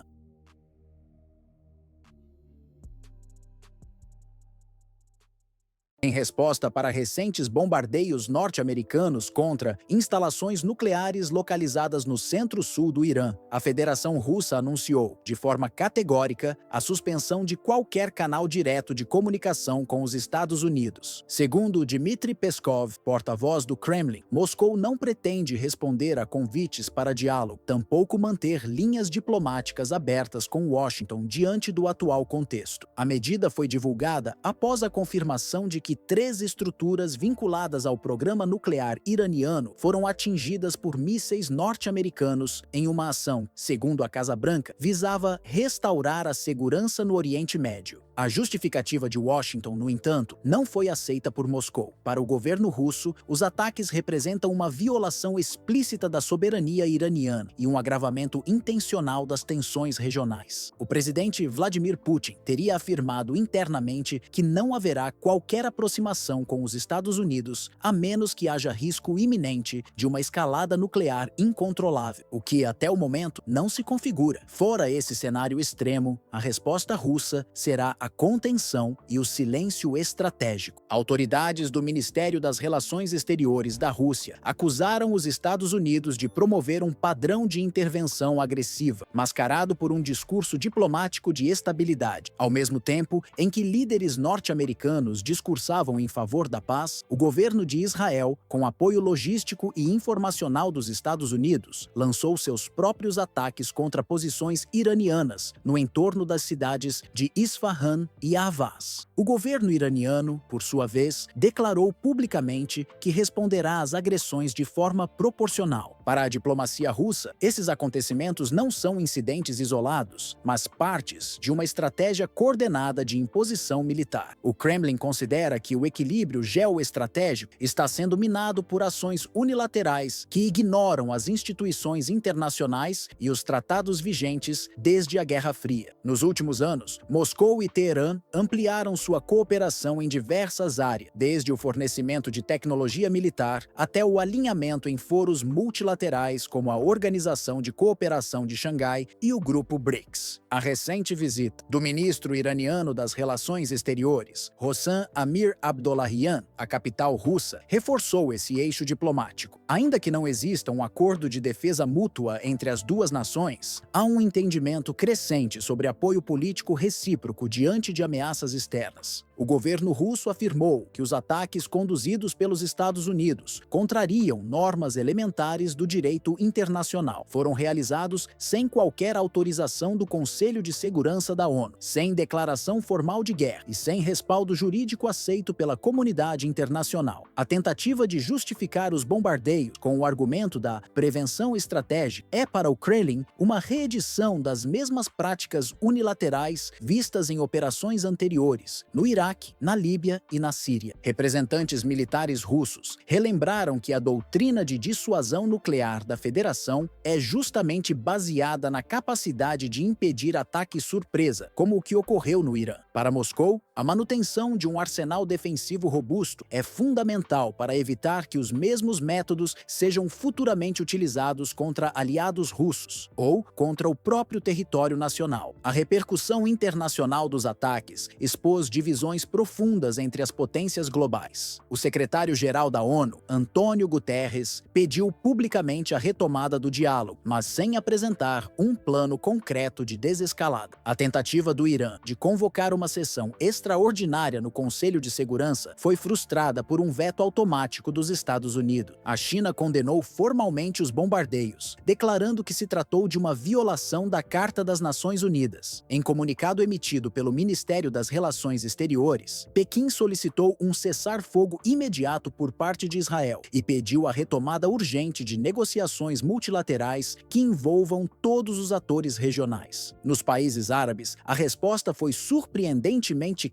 Em resposta para recentes bombardeios norte-americanos contra instalações nucleares localizadas no centro-sul do Irã, a Federação Russa anunciou, de forma categórica, a suspensão de qualquer canal direto de comunicação com os Estados Unidos. Segundo Dmitry Peskov, porta-voz do Kremlin, Moscou não pretende responder a convites para diálogo, tampouco manter linhas diplomáticas abertas com Washington diante do atual contexto. A medida foi divulgada após a confirmação de que 3 estruturas vinculadas ao programa nuclear iraniano foram atingidas por mísseis norte-americanos em uma ação, segundo a Casa Branca, visava restaurar a segurança no Oriente Médio. A justificativa de Washington, no entanto, não foi aceita por Moscou. Para o governo russo, os ataques representam uma violação explícita da soberania iraniana e um agravamento intencional das tensões regionais. O presidente Vladimir Putin teria afirmado internamente que não haverá qualquer aproximação com os Estados Unidos a menos que haja risco iminente de uma escalada nuclear incontrolável, o que até o momento não se configura. Fora esse cenário extremo, a resposta russa será a contenção e o silêncio estratégico. Autoridades do Ministério das Relações Exteriores da Rússia acusaram os Estados Unidos de promover um padrão de intervenção agressiva, mascarado por um discurso diplomático de estabilidade. Ao mesmo tempo em que líderes norte-americanos discursavam em favor da paz, o governo de Israel, com apoio logístico e informacional dos Estados Unidos, lançou seus próprios ataques contra posições iranianas no entorno das cidades de Isfahan e Ahvaz. O governo iraniano, por sua vez, declarou publicamente que responderá às agressões de forma proporcional. Para a diplomacia russa, esses acontecimentos não são incidentes isolados, mas partes de uma estratégia coordenada de imposição militar. O Kremlin considera que o equilíbrio geoestratégico está sendo minado por ações unilaterais que ignoram as instituições internacionais e os tratados vigentes desde a Guerra Fria. Nos últimos anos, Moscou e Teherã ampliaram sua cooperação em diversas áreas, desde o fornecimento de tecnologia militar até o alinhamento em foros multilaterais como a Organização de Cooperação de Xangai e o Grupo BRICS. A recente visita do ministro iraniano das Relações Exteriores, Hossein Amir Abdollahian, à capital russa, reforçou esse eixo diplomático. Ainda que não exista um acordo de defesa mútua entre as duas nações, há um entendimento crescente sobre apoio político recíproco diante de ameaças externas. O governo russo afirmou que os ataques conduzidos pelos Estados Unidos contrariam normas elementares do direito internacional. Foram realizados sem qualquer autorização do Conselho de Segurança da ONU, sem declaração formal de guerra e sem respaldo jurídico aceito pela comunidade internacional. A tentativa de justificar os bombardeios com o argumento da prevenção estratégica é, para o Kremlin, uma reedição das mesmas práticas unilaterais vistas em operações anteriores, no Iraque, na Líbia e na Síria. Representantes militares russos relembraram que a doutrina de dissuasão nuclear da Federação é justamente baseada na capacidade de impedir ataque surpresa, como o que ocorreu no Irã. Para Moscou, a manutenção de um arsenal defensivo robusto é fundamental para evitar que os mesmos métodos sejam futuramente utilizados contra aliados russos ou contra o próprio território nacional. A repercussão internacional dos ataques expôs divisões profundas entre as potências globais. O secretário-geral da ONU, Antônio Guterres, pediu publicamente a retomada do diálogo, mas sem apresentar um plano concreto de desescalada. A tentativa do Irã de convocar uma sessão extraordinária no Conselho de Segurança foi frustrada por um veto automático dos Estados Unidos. A China condenou formalmente os bombardeios, declarando que se tratou de uma violação da Carta das Nações Unidas. Em comunicado emitido pelo Ministério das Relações Exteriores, Pequim solicitou um cessar-fogo imediato por parte de Israel e pediu a retomada urgente de negociações multilaterais que envolvam todos os atores regionais. Nos países árabes, a resposta foi surpreendentemente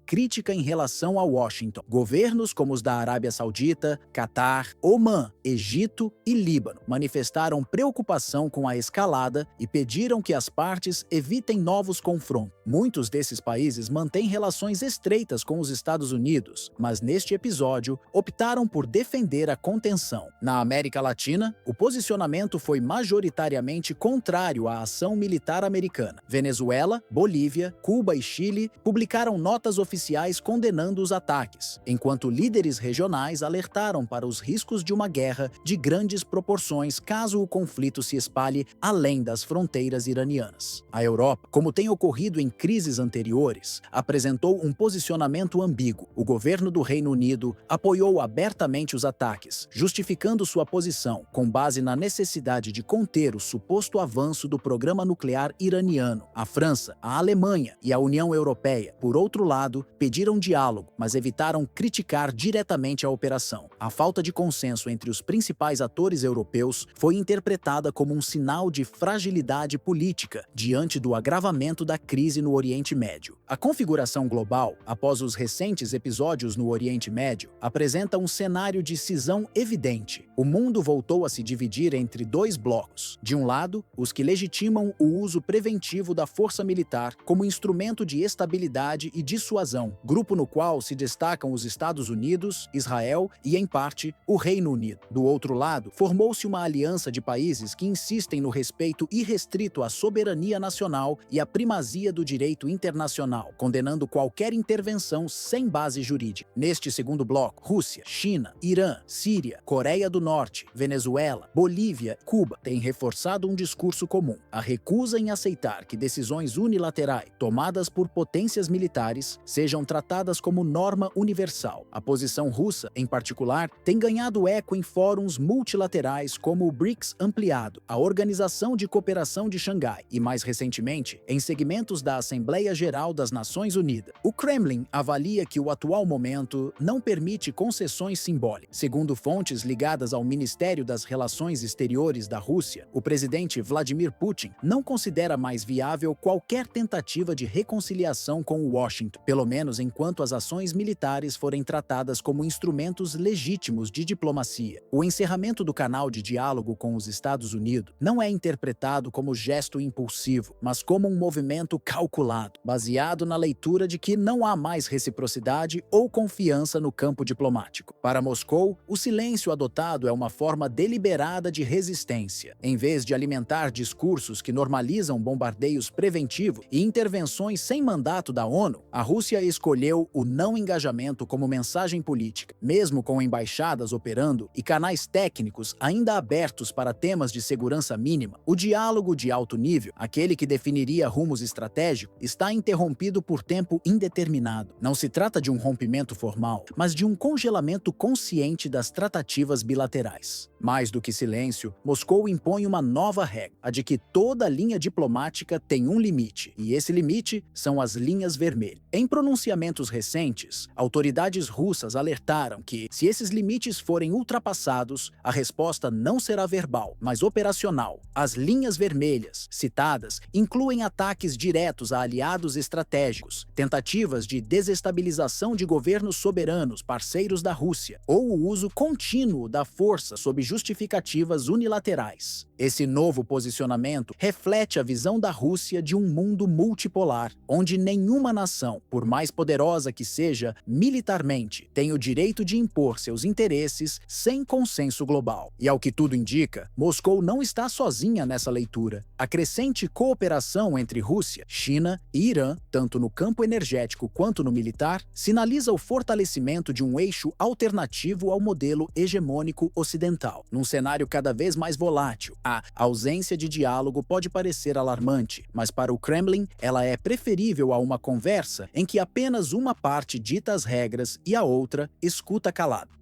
crítica em relação a Washington. Governos como os da Arábia Saudita, Catar, Omã, Egito e Líbano manifestaram preocupação com a escalada e pediram que as partes evitem novos confrontos. Muitos desses países mantêm relações estreitas com os Estados Unidos, mas neste episódio optaram por defender a contenção. Na América Latina, o posicionamento foi majoritariamente contrário à ação militar americana. Venezuela, Bolívia, Cuba e Chile publicaram notas oficiais condenando os ataques, enquanto líderes regionais alertaram para os riscos de uma guerra de grandes proporções caso o conflito se espalhe além das fronteiras iranianas. A Europa, como tem ocorrido em crises anteriores, apresentou um posicionamento ambíguo. O governo do Reino Unido apoiou abertamente os ataques, justificando sua posição com base na necessidade de conter o suposto avanço do programa nuclear iraniano. A França, a Alemanha e a União Europeia, por outro lado, pediram diálogo, mas evitaram criticar diretamente a operação. A falta de consenso entre os principais atores europeus foi interpretada como um sinal de fragilidade política diante do agravamento da crise no Oriente Médio. A configuração global, após os recentes episódios no Oriente Médio, apresenta um cenário de cisão evidente. O mundo voltou a se dividir entre dois blocos. De um lado, os que legitimam o uso preventivo da força militar como instrumento de estabilidade e dissuasão, grupo no qual se destacam os Estados Unidos, Israel e, em parte, o Reino Unido. Do outro lado, formou-se uma aliança de países que insistem no respeito irrestrito à soberania nacional e à primazia do direito internacional, condenando qualquer intervenção sem base jurídica. Neste segundo bloco, Rússia, China, Irã, Síria, Coreia do Norte, Venezuela, Bolívia e Cuba têm reforçado um discurso comum: a recusa em aceitar que decisões unilaterais tomadas por potências militares sejam tratadas como norma universal. A posição russa, em particular, tem ganhado eco em fóruns multilaterais como o BRICS ampliado, a Organização de Cooperação de Xangai e, mais recentemente, em segmentos da Assembleia Geral das Nações Unidas. O Kremlin avalia que o atual momento não permite concessões simbólicas. Segundo fontes ligadas ao Ministério das Relações Exteriores da Rússia, o presidente Vladimir Putin não considera mais viável qualquer tentativa de reconciliação com Washington, pelo menos enquanto as ações militares forem tratadas como instrumentos legítimos de diplomacia. O encerramento do canal de diálogo com os Estados Unidos não é interpretado como gesto impulsivo, mas como um movimento calculado, baseado na leitura de que não há mais reciprocidade ou confiança no campo diplomático. Para Moscou, o silêncio adotado é uma forma deliberada de resistência. Em vez de alimentar discursos que normalizam bombardeios preventivos e intervenções sem mandato da ONU, a Rússia escolheu o não engajamento como mensagem política. Mesmo com embaixadas operando e canais técnicos ainda abertos para temas de segurança mínima, o diálogo de alto nível, aquele que definiria rumos estratégicos, está interrompido por tempo indeterminado. Não se trata de um rompimento formal, mas de um congelamento consciente das tratativas bilaterais. Mais do que silêncio, Moscou impõe uma nova regra, a de que toda linha diplomática tem um limite, e esse limite são as linhas vermelhas. Em pronunciamentos recentes, autoridades russas alertaram que, se esses limites forem ultrapassados, a resposta não será verbal, mas operacional. As linhas vermelhas, citadas, incluem ataques diretos a aliados estratégicos, tentativas de desestabilização de governos soberanos parceiros da Rússia, ou o uso contínuo da força sob justificativas unilaterais. Esse novo posicionamento reflete a visão da Rússia de um mundo multipolar, onde nenhuma nação, por mais poderosa que seja militarmente, tem o direito de impor seus interesses sem consenso global. E ao que tudo indica, Moscou não está sozinha nessa leitura. A crescente cooperação entre Rússia, China e Irã, tanto no campo energético quanto no militar, sinaliza o fortalecimento de um eixo alternativo ao modelo hegemônico ocidental. Num cenário cada vez mais volátil, a ausência de diálogo pode parecer alarmante, mas para o Kremlin, ela é preferível a uma conversa em que apenas uma parte dita as regras e a outra escuta calada.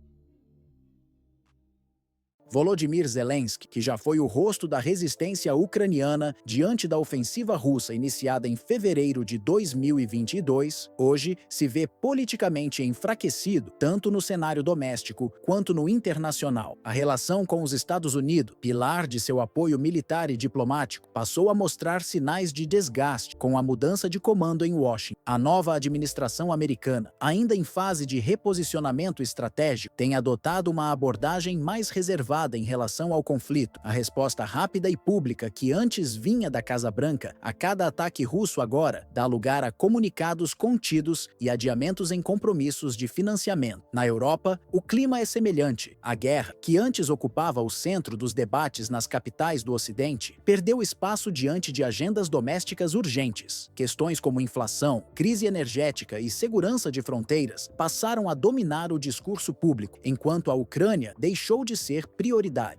Volodymyr Zelensky, que já foi o rosto da resistência ucraniana diante da ofensiva russa iniciada em fevereiro de 2022, hoje se vê politicamente enfraquecido tanto no cenário doméstico quanto no internacional. A relação com os Estados Unidos, pilar de seu apoio militar e diplomático, passou a mostrar sinais de desgaste com a mudança de comando em Washington. A nova administração americana, ainda em fase de reposicionamento estratégico, tem adotado uma abordagem mais reservada em relação ao conflito. A resposta rápida e pública que antes vinha da Casa Branca a cada ataque russo agora dá lugar a comunicados contidos e adiamentos em compromissos de financiamento. Na Europa, o clima é semelhante. A guerra, que antes ocupava o centro dos debates nas capitais do Ocidente, perdeu espaço diante de agendas domésticas urgentes. Questões como inflação, crise energética e segurança de fronteiras passaram a dominar o discurso público, enquanto a Ucrânia deixou de ser prioridade.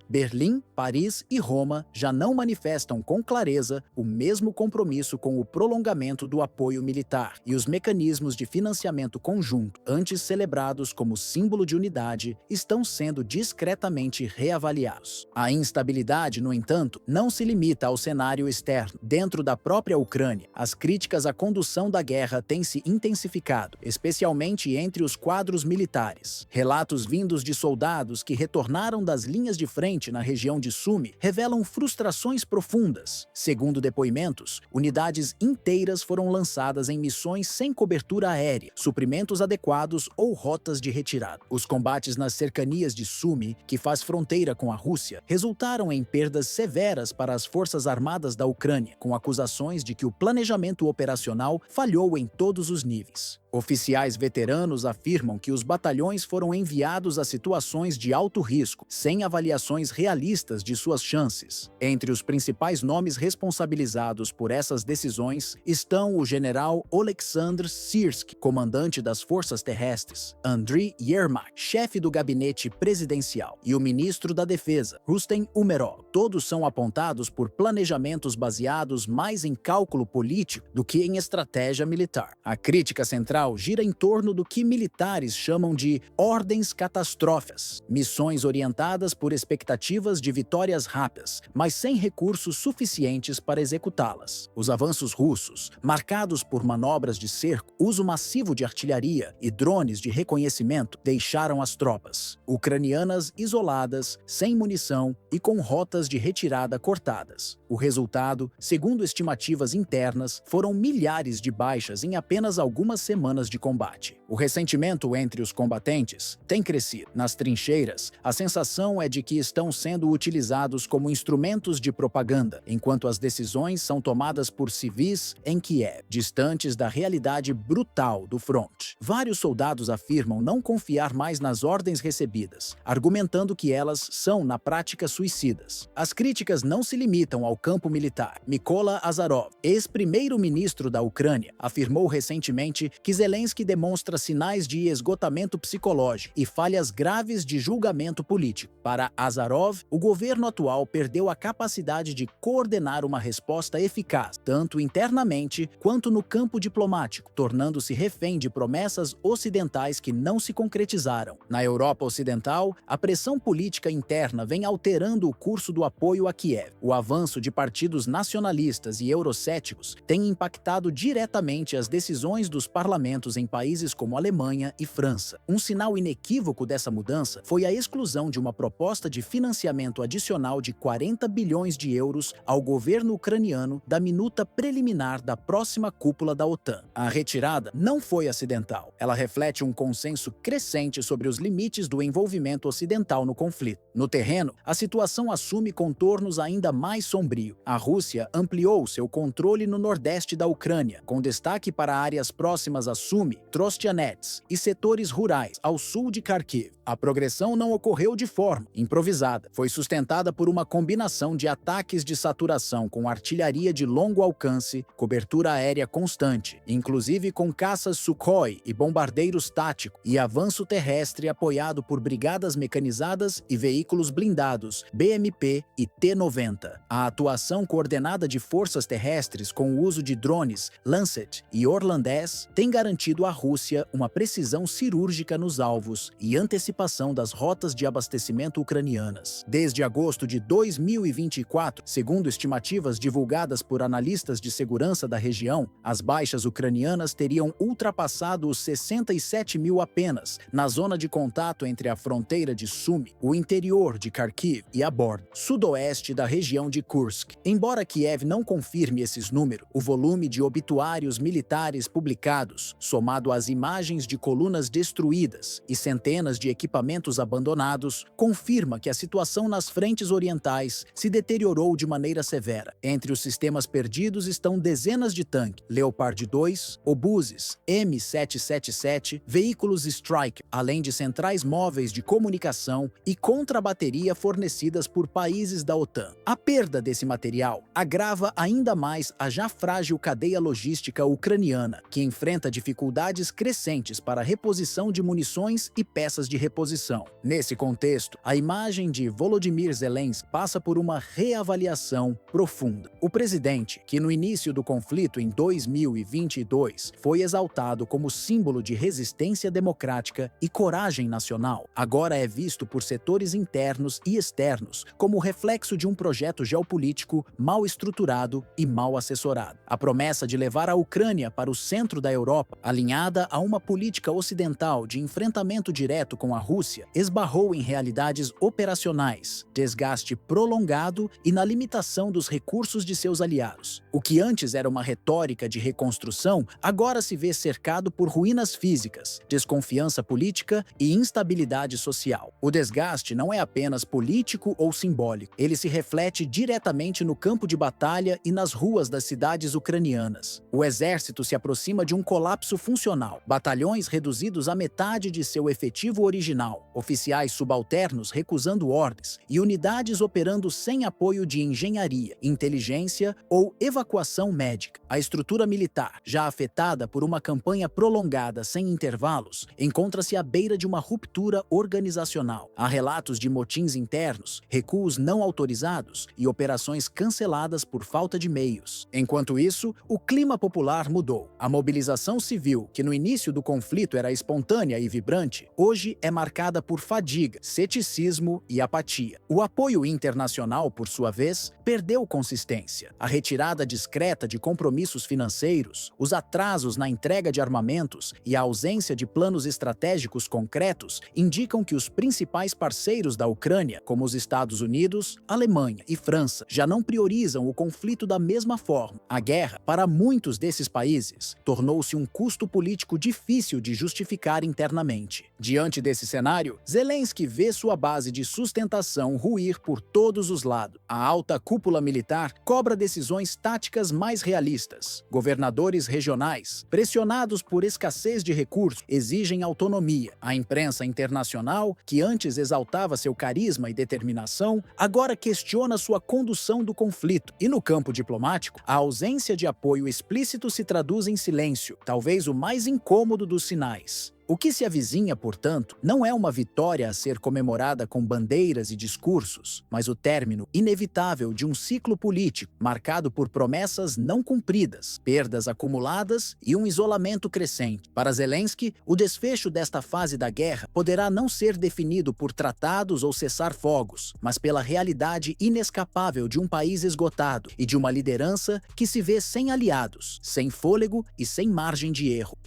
Berlim, Paris e Roma já não manifestam com clareza o mesmo compromisso com o prolongamento do apoio militar, e os mecanismos de financiamento conjunto, antes celebrados como símbolo de unidade, estão sendo discretamente reavaliados. A instabilidade, no entanto, não se limita ao cenário externo. Dentro da própria Ucrânia, as críticas à condução da guerra têm se intensificado, especialmente entre os quadros militares. Relatos vindos de soldados que retornaram das linhas de frente na região de Sumy revelam frustrações profundas. Segundo depoimentos, unidades inteiras foram lançadas em missões sem cobertura aérea, suprimentos adequados ou rotas de retirada. Os combates nas cercanias de Sumy, que faz fronteira com a Rússia, resultaram em perdas severas para as forças armadas da Ucrânia, com acusações de que o planejamento operacional falhou em todos os níveis. Oficiais veteranos afirmam que os batalhões foram enviados a situações de alto risco, sem avaliações realistas de suas chances. Entre os principais nomes responsabilizados por essas decisões estão o general Oleksandr Syrskyi, comandante das forças terrestres, Andriy Yermak, chefe do gabinete presidencial, e o ministro da Defesa, Rustem Umerov. Todos são apontados por planejamentos baseados mais em cálculo político do que em estratégia militar. A crítica central gira em torno do que militares chamam de ordens catastróficas, missões orientadas por expectativas de vitórias rápidas, mas sem recursos suficientes para executá-las. Os avanços russos, marcados por manobras de cerco, uso massivo de artilharia e drones de reconhecimento, deixaram as tropas ucranianas isoladas, sem munição e com rotas de retirada cortadas. O resultado, segundo estimativas internas, foram milhares de baixas em apenas algumas semanas de combate. O ressentimento entre os combatentes tem crescido. Nas trincheiras, a sensação é de que estão sendo utilizados como instrumentos de propaganda, enquanto as decisões são tomadas por civis em Kiev, distantes da realidade brutal do fronte. Vários soldados afirmam não confiar mais nas ordens recebidas, argumentando que elas são, na prática, suicidas. As críticas não se limitam ao campo militar. Mykola Azarov, ex-primeiro-ministro da Ucrânia, afirmou recentemente que Zelensky demonstra sinais de esgotamento psicológico e falhas graves de julgamento político. Para Azarov, o governo atual perdeu a capacidade de coordenar uma resposta eficaz, tanto internamente quanto no campo diplomático, tornando-se refém de promessas ocidentais que não se concretizaram. Na Europa Ocidental, a pressão política interna vem alterando o curso do apoio a Kiev. O avanço de partidos nacionalistas e eurocéticos tem impactado diretamente as decisões dos parlamentos em países como Alemanha e França. Um sinal inequívoco dessa mudança foi a exclusão de uma proposta de financiamento adicional de 40 bilhões de euros ao governo ucraniano da minuta preliminar da próxima cúpula da OTAN. A retirada não foi acidental. Ela reflete um consenso crescente sobre os limites do envolvimento ocidental no conflito. No terreno, a situação assume contornos ainda mais sombrios. A Rússia ampliou seu controle no nordeste da Ucrânia, com destaque para áreas próximas a Sumy, Trostianets e setores rurais ao sul de Kharkiv. A progressão não ocorreu de forma improvisada. Foi sustentada por uma combinação de ataques de saturação com artilharia de longo alcance, cobertura aérea constante, inclusive com caças Sukhoi e bombardeiros táticos, e avanço terrestre apoiado por brigadas mecanizadas e veículos blindados BMP e T-90. A atuação coordenada de forças terrestres com o uso de drones Lancet e Orlan-10 tem garantido à Rússia uma precisão cirúrgica nos alvos e antecipação das rotas de abastecimento ucranianas. Desde agosto de 2024, segundo estimativas divulgadas por analistas de segurança da região, as baixas ucranianas teriam ultrapassado os 67 mil apenas na zona de contato entre a fronteira de Sumy, o interior de Kharkiv e a borda sudoeste da região de Kursk. Embora Kiev não confirme esses números, o volume de obituários militares publicados, somado às imagens de colunas destruídas e centenas de equipamentos abandonados, confirma que a situação nas frentes orientais se deteriorou de maneira severa. Entre os sistemas perdidos estão dezenas de tanques Leopard 2, obuses M777, veículos Strike, além de centrais móveis de comunicação e contrabateria fornecidas por países da OTAN. A perda desse material agrava ainda mais a já frágil cadeia logística ucraniana, que enfrenta dificuldades crescentes para a reposição de munições e peças de reposição. Nesse contexto, a imagem de Volodymyr Zelensky passa por uma reavaliação profunda. O presidente, que no início do conflito em 2022 foi exaltado como símbolo de resistência democrática e coragem nacional, agora é visto por setores internos e externos como reflexo de um projeto geopolítico mal estruturado e mal assessorado. A promessa de levar a Ucrânia para o centro da Europa, alinhada a uma política ocidental de enfrentamento direto com a Rússia, esbarrou em realidades operacionais, desgaste prolongado e na limitação dos recursos de seus aliados. O que antes era uma retórica de reconstrução, agora se vê cercado por ruínas físicas, desconfiança política e instabilidade social. O desgaste não é apenas político ou simbólico, ele se reflete diretamente no campo de batalha e nas ruas das cidades ucranianas. O exército se aproxima de um colapso funcional, batalhões reduzidos à metade de seu efetivo original, oficiais subalternos recusando ordens e unidades operando sem apoio de engenharia, inteligência ou evacuação médica. A estrutura militar, já afetada por uma campanha prolongada sem intervalos, encontra-se à beira de uma ruptura organizacional. Há relatos de motins internos, recuos não autorizados e operações canceladas por falta de meios. Enquanto isso, o clima popular mudou. A mobilização civil, que no início do conflito era espontânea e vibrante, hoje é marcada por fadiga, ceticismo e apatia. O apoio internacional, por sua vez, perdeu consistência. A retirada discreta de compromissos financeiros, os atrasos na entrega de armamentos e a ausência de planos estratégicos concretos indicam que os principais parceiros da Ucrânia, como os Estados Unidos, Alemanha e França, já não priorizam o conflito da mesma forma. A guerra, para muitos desses países, tornou-se um custo político difícil de justificar internamente. Diante desse cenário, Zelensky vê sua base de sustentação ruir por todos os lados. A alta cúpula militar cobra decisões táticas mais realistas. Governadores regionais, pressionados por escassez de recursos, exigem autonomia. A imprensa internacional, que antes exaltava seu carisma e determinação, agora questiona sua condução do conflito. E no campo diplomático, a ausência de apoio explícito se traduz em silêncio, talvez o mais incômodo dos sinais. O que se avizinha, portanto, não é uma vitória a ser comemorada com bandeiras e discursos, mas o término inevitável de um ciclo político marcado por promessas não cumpridas, perdas acumuladas e um isolamento crescente. Para Zelensky, o desfecho desta fase da guerra poderá não ser definido por tratados ou cessar-fogos, mas pela realidade inescapável de um país esgotado e de uma liderança que se vê sem aliados, sem fôlego e sem margem de erro.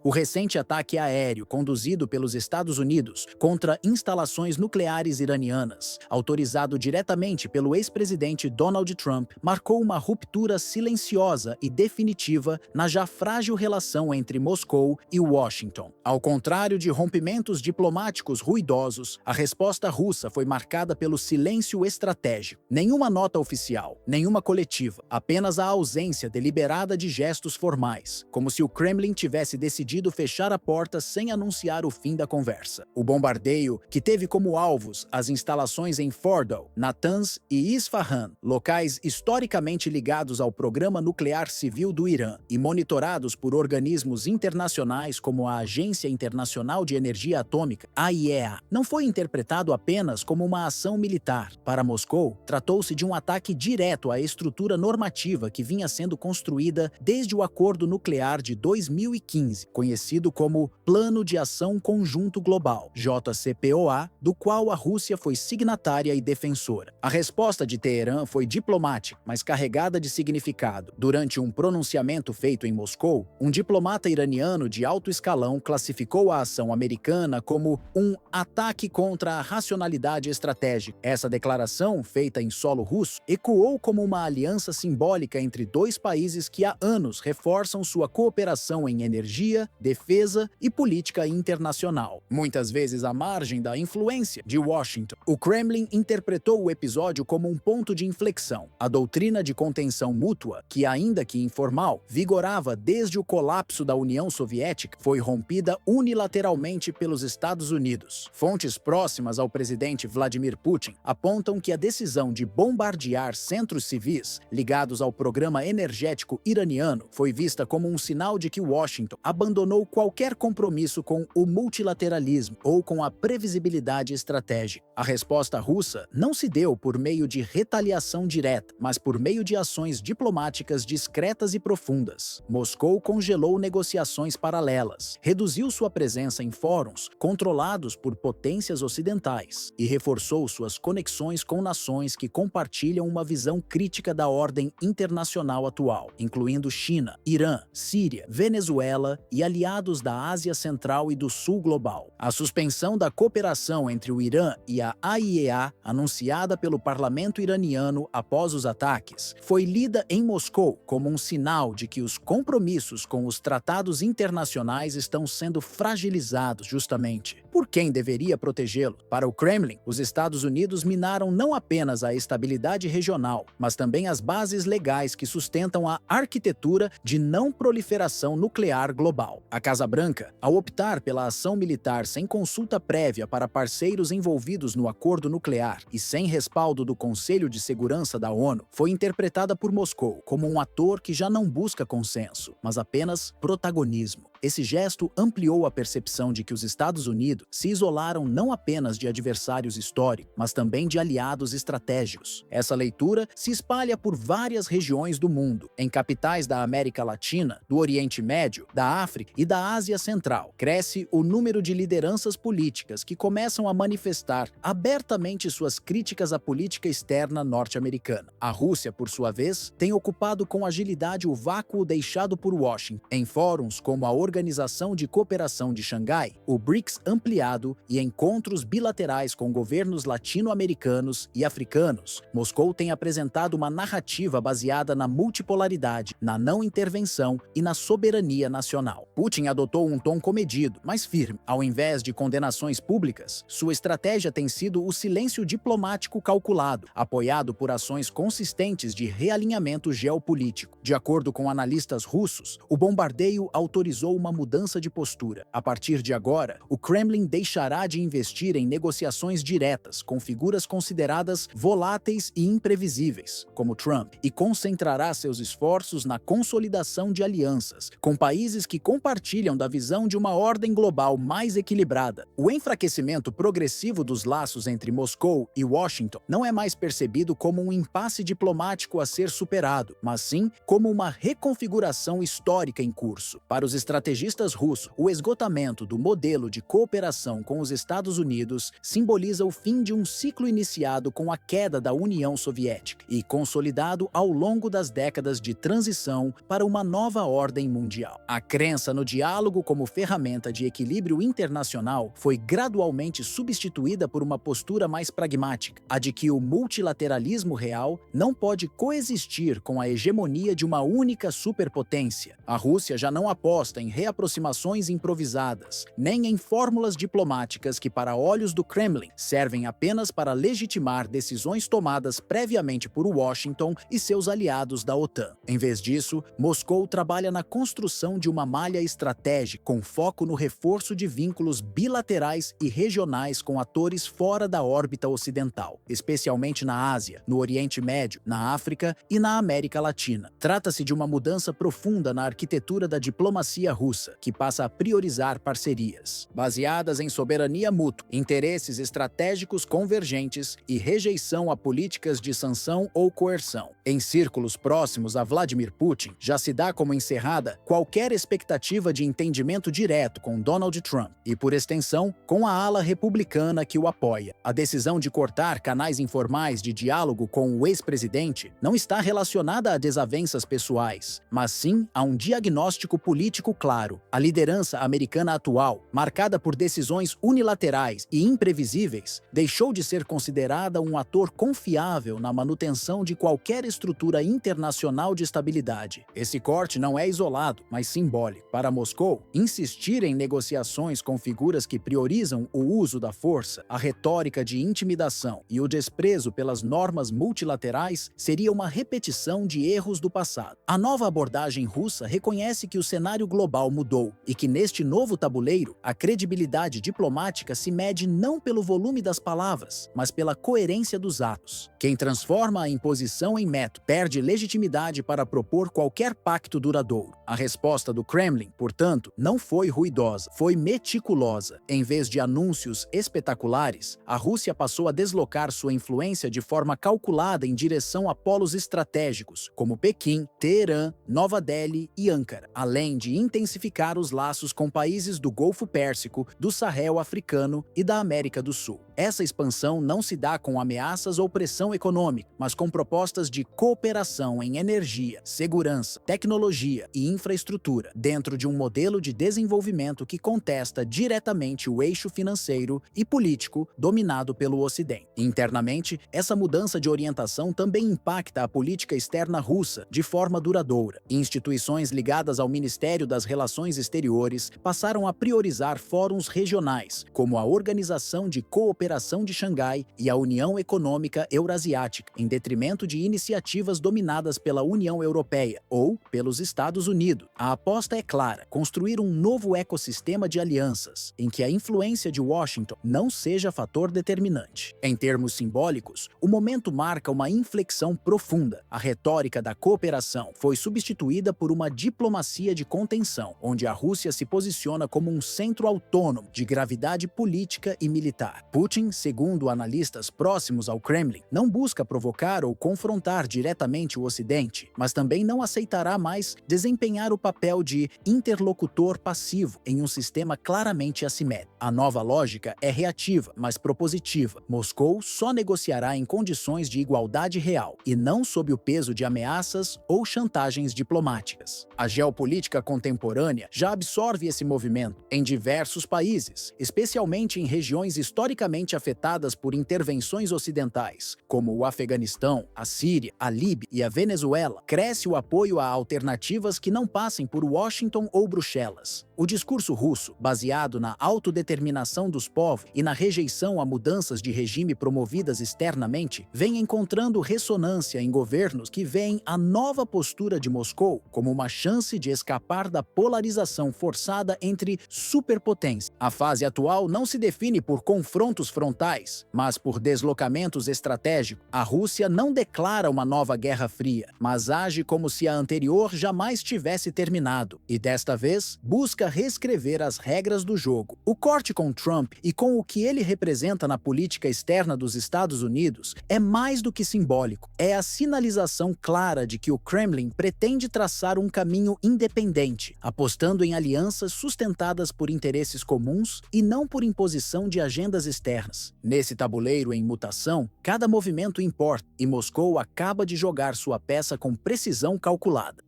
O recente ataque aéreo conduzido pelos Estados Unidos contra instalações nucleares iranianas, autorizado diretamente pelo ex-presidente Donald Trump, marcou uma ruptura silenciosa e definitiva na já frágil relação entre Moscou e Washington. Ao contrário de rompimentos diplomáticos ruidosos, a resposta russa foi marcada pelo silêncio estratégico. Nenhuma nota oficial, nenhuma coletiva, apenas a ausência deliberada de gestos formais, como se o Kremlin tivesse decidido fechar a porta sem anunciar o fim da conversa. O bombardeio, que teve como alvos as instalações em Fordow, Natanz e Isfahan, locais historicamente ligados ao programa nuclear civil do Irã e monitorados por organismos internacionais como a Agência Internacional de Energia Atômica, AIEA, não foi interpretado apenas como uma ação militar. Para Moscou, tratou-se de um ataque direto à estrutura normativa que vinha sendo construída desde o Acordo Nuclear de 2015, conhecido como Plano de Ação Conjunto Global, JCPOA, do qual a Rússia foi signatária e defensora. A resposta de Teherã foi diplomática, mas carregada de significado. Durante um pronunciamento feito em Moscou, um diplomata iraniano de alto escalão classificou a ação americana como um ataque contra a racionalidade estratégica. Essa declaração, feita em solo russo, ecoou como uma aliança simbólica entre dois países que há anos reforçam sua cooperação em energia, defesa e política internacional, muitas vezes à margem da influência de Washington. O Kremlin interpretou o episódio como um ponto de inflexão. A doutrina de contenção mútua, que ainda que informal, vigorava desde o colapso da União Soviética, foi rompida unilateralmente pelos Estados Unidos. Fontes próximas ao presidente Vladimir Putin apontam que a decisão de bombardear centros civis ligados ao programa energético iraniano foi vista como um sinal de que Washington abandonou qualquer compromisso com o multilateralismo ou com a previsibilidade estratégica. A resposta russa não se deu por meio de retaliação direta, mas por meio de ações diplomáticas discretas e profundas. Moscou congelou negociações paralelas, reduziu sua presença em fóruns controlados por potências ocidentais e reforçou suas conexões com nações que compartilham uma visão crítica da ordem internacional atual, incluindo China, Irã, Síria, Venezuela e aliados da Ásia Central e do Sul global. A suspensão da cooperação entre o Irã e a AIEA, anunciada pelo parlamento iraniano após os ataques, foi lida em Moscou como um sinal de que os compromissos com os tratados internacionais estão sendo fragilizados justamente por quem deveria protegê-lo. Para o Kremlin, os Estados Unidos minaram não apenas a estabilidade regional, mas também as bases legais que sustentam a arquitetura de não proliferação nuclear global. A Casa Branca, ao optar pela ação militar sem consulta prévia para parceiros envolvidos no acordo nuclear e sem respaldo do Conselho de Segurança da ONU, foi interpretada por Moscou como um ator que já não busca consenso, mas apenas protagonismo. Esse gesto ampliou a percepção de que os Estados Unidos se isolaram não apenas de adversários históricos, mas também de aliados estratégicos. Essa leitura se espalha por várias regiões do mundo, em capitais da América Latina, do Oriente Médio, da África e da Ásia Central. Cresce o número de lideranças políticas que começam a manifestar abertamente suas críticas à política externa norte-americana. A Rússia, por sua vez, tem ocupado com agilidade o vácuo deixado por Washington. Em fóruns como a Organização de Cooperação de Xangai, o BRICS ampliado e encontros bilaterais com governos latino-americanos e africanos, Moscou tem apresentado uma narrativa baseada na multipolaridade, na não intervenção e na soberania nacional. Putin adotou um tom comedido, mas firme. Ao invés de condenações públicas, sua estratégia tem sido o silêncio diplomático calculado, apoiado por ações consistentes de realinhamento geopolítico. De acordo com analistas russos, o bombardeio autorizou uma mudança de postura. A partir de agora, o Kremlin deixará de investir em negociações diretas com figuras consideradas voláteis e imprevisíveis, como Trump, e concentrará seus esforços na consolidação de alianças com países que compartilham da visão de uma ordem global mais equilibrada. O enfraquecimento progressivo dos laços entre Moscou e Washington não é mais percebido como um impasse diplomático a ser superado, mas sim como uma reconfiguração histórica em curso. Para os estrategistas estrategistas russos, o esgotamento do modelo de cooperação com os Estados Unidos simboliza o fim de um ciclo iniciado com a queda da União Soviética e consolidado ao longo das décadas de transição para uma nova ordem mundial. A crença no diálogo como ferramenta de equilíbrio internacional foi gradualmente substituída por uma postura mais pragmática, a de que o multilateralismo real não pode coexistir com a hegemonia de uma única superpotência. A Rússia já não aposta em reaproximações improvisadas, nem em fórmulas diplomáticas que, para olhos do Kremlin, servem apenas para legitimar decisões tomadas previamente por Washington e seus aliados da OTAN. Em vez disso, Moscou trabalha na construção de uma malha estratégica com foco no reforço de vínculos bilaterais e regionais com atores fora da órbita ocidental, especialmente na Ásia, no Oriente Médio, na África e na América Latina. Trata-se de uma mudança profunda na arquitetura da diplomacia russa, que passa a priorizar parcerias baseadas em soberania mútua, interesses estratégicos convergentes e rejeição a políticas de sanção ou coerção. Em círculos próximos a Vladimir Putin, já se dá como encerrada qualquer expectativa de entendimento direto com Donald Trump e, por extensão, com a ala republicana que o apoia. A decisão de cortar canais informais de diálogo com o ex-presidente não está relacionada a desavenças pessoais, mas sim a um diagnóstico político claro. A liderança americana atual, marcada por decisões unilaterais e imprevisíveis, deixou de ser considerada um ator confiável na manutenção de qualquer estrutura internacional de estabilidade. Esse corte não é isolado, mas simbólico. Para Moscou, insistir em negociações com figuras que priorizam o uso da força, a retórica de intimidação e o desprezo pelas normas multilaterais seria uma repetição de erros do passado. A nova abordagem russa reconhece que o cenário global mudou e que neste novo tabuleiro, a credibilidade diplomática se mede não pelo volume das palavras, mas pela coerência dos atos. Quem transforma a imposição em método perde legitimidade para propor qualquer pacto duradouro. A resposta do Kremlin, portanto, não foi ruidosa, foi meticulosa. Em vez de anúncios espetaculares, a Rússia passou a deslocar sua influência de forma calculada em direção a polos estratégicos, como Pequim, Teherã, Nova Delhi e Ankara, além de intensificar os laços com países do Golfo Pérsico, do Sahel africano e da América do Sul. Essa expansão não se dá com ameaças ou pressão econômica, mas com propostas de cooperação em energia, segurança, tecnologia e infraestrutura, dentro de um modelo de desenvolvimento que contesta diretamente o eixo financeiro e político dominado pelo Ocidente. Internamente, essa mudança de orientação também impacta a política externa russa de forma duradoura. Instituições ligadas ao Ministério das Relações Exteriores passaram a priorizar fóruns regionais, como a Organização de Cooperação de Xangai e a União Econômica Eurasiática, em detrimento de iniciativas dominadas pela União Europeia ou pelos Estados Unidos. A aposta é clara: construir um novo ecossistema de alianças, em que a influência de Washington não seja fator determinante. Em termos simbólicos, o momento marca uma inflexão profunda. A retórica da cooperação foi substituída por uma diplomacia de contenção, onde a Rússia se posiciona como um centro autônomo de gravidade política e militar. Putin, segundo analistas próximos ao Kremlin, não busca provocar ou confrontar diretamente o Ocidente, mas também não aceitará mais desempenhar o papel de interlocutor passivo em um sistema claramente assimétrico. A nova lógica é reativa, mas propositiva. Moscou só negociará em condições de igualdade real e não sob o peso de ameaças ou chantagens diplomáticas. A geopolítica contemporânea já absorve esse movimento em diversos países, especialmente em regiões historicamente afetadas por intervenções ocidentais, como o Afeganistão, a Síria, a Líbia e a Venezuela. Cresce o apoio a alternativas que não passem por Washington ou Bruxelas. O discurso russo, baseado na autodeterminação dos povos e na rejeição a mudanças de regime promovidas externamente, vem encontrando ressonância em governos que veem a nova postura de Moscou como uma chance de escapar da polarização forçada entre superpotências. A fase atual não se define por confrontos frontais, mas por deslocamentos estratégicos. A Rússia não declara uma nova Guerra Fria, mas age como se a anterior jamais tivesse terminado, e desta vez busca reescrever as regras do jogo. O corte com Trump e com o que ele representa na política externa dos Estados Unidos é mais do que simbólico. É a sinalização clara de que o Kremlin pretende traçar um caminho independente, apostando em alianças sustentadas por interesses comuns e não por imposição de agendas externas. Nesse tabuleiro em mutação, cada movimento importa, e Moscou acaba de jogar sua peça com precisão calculada.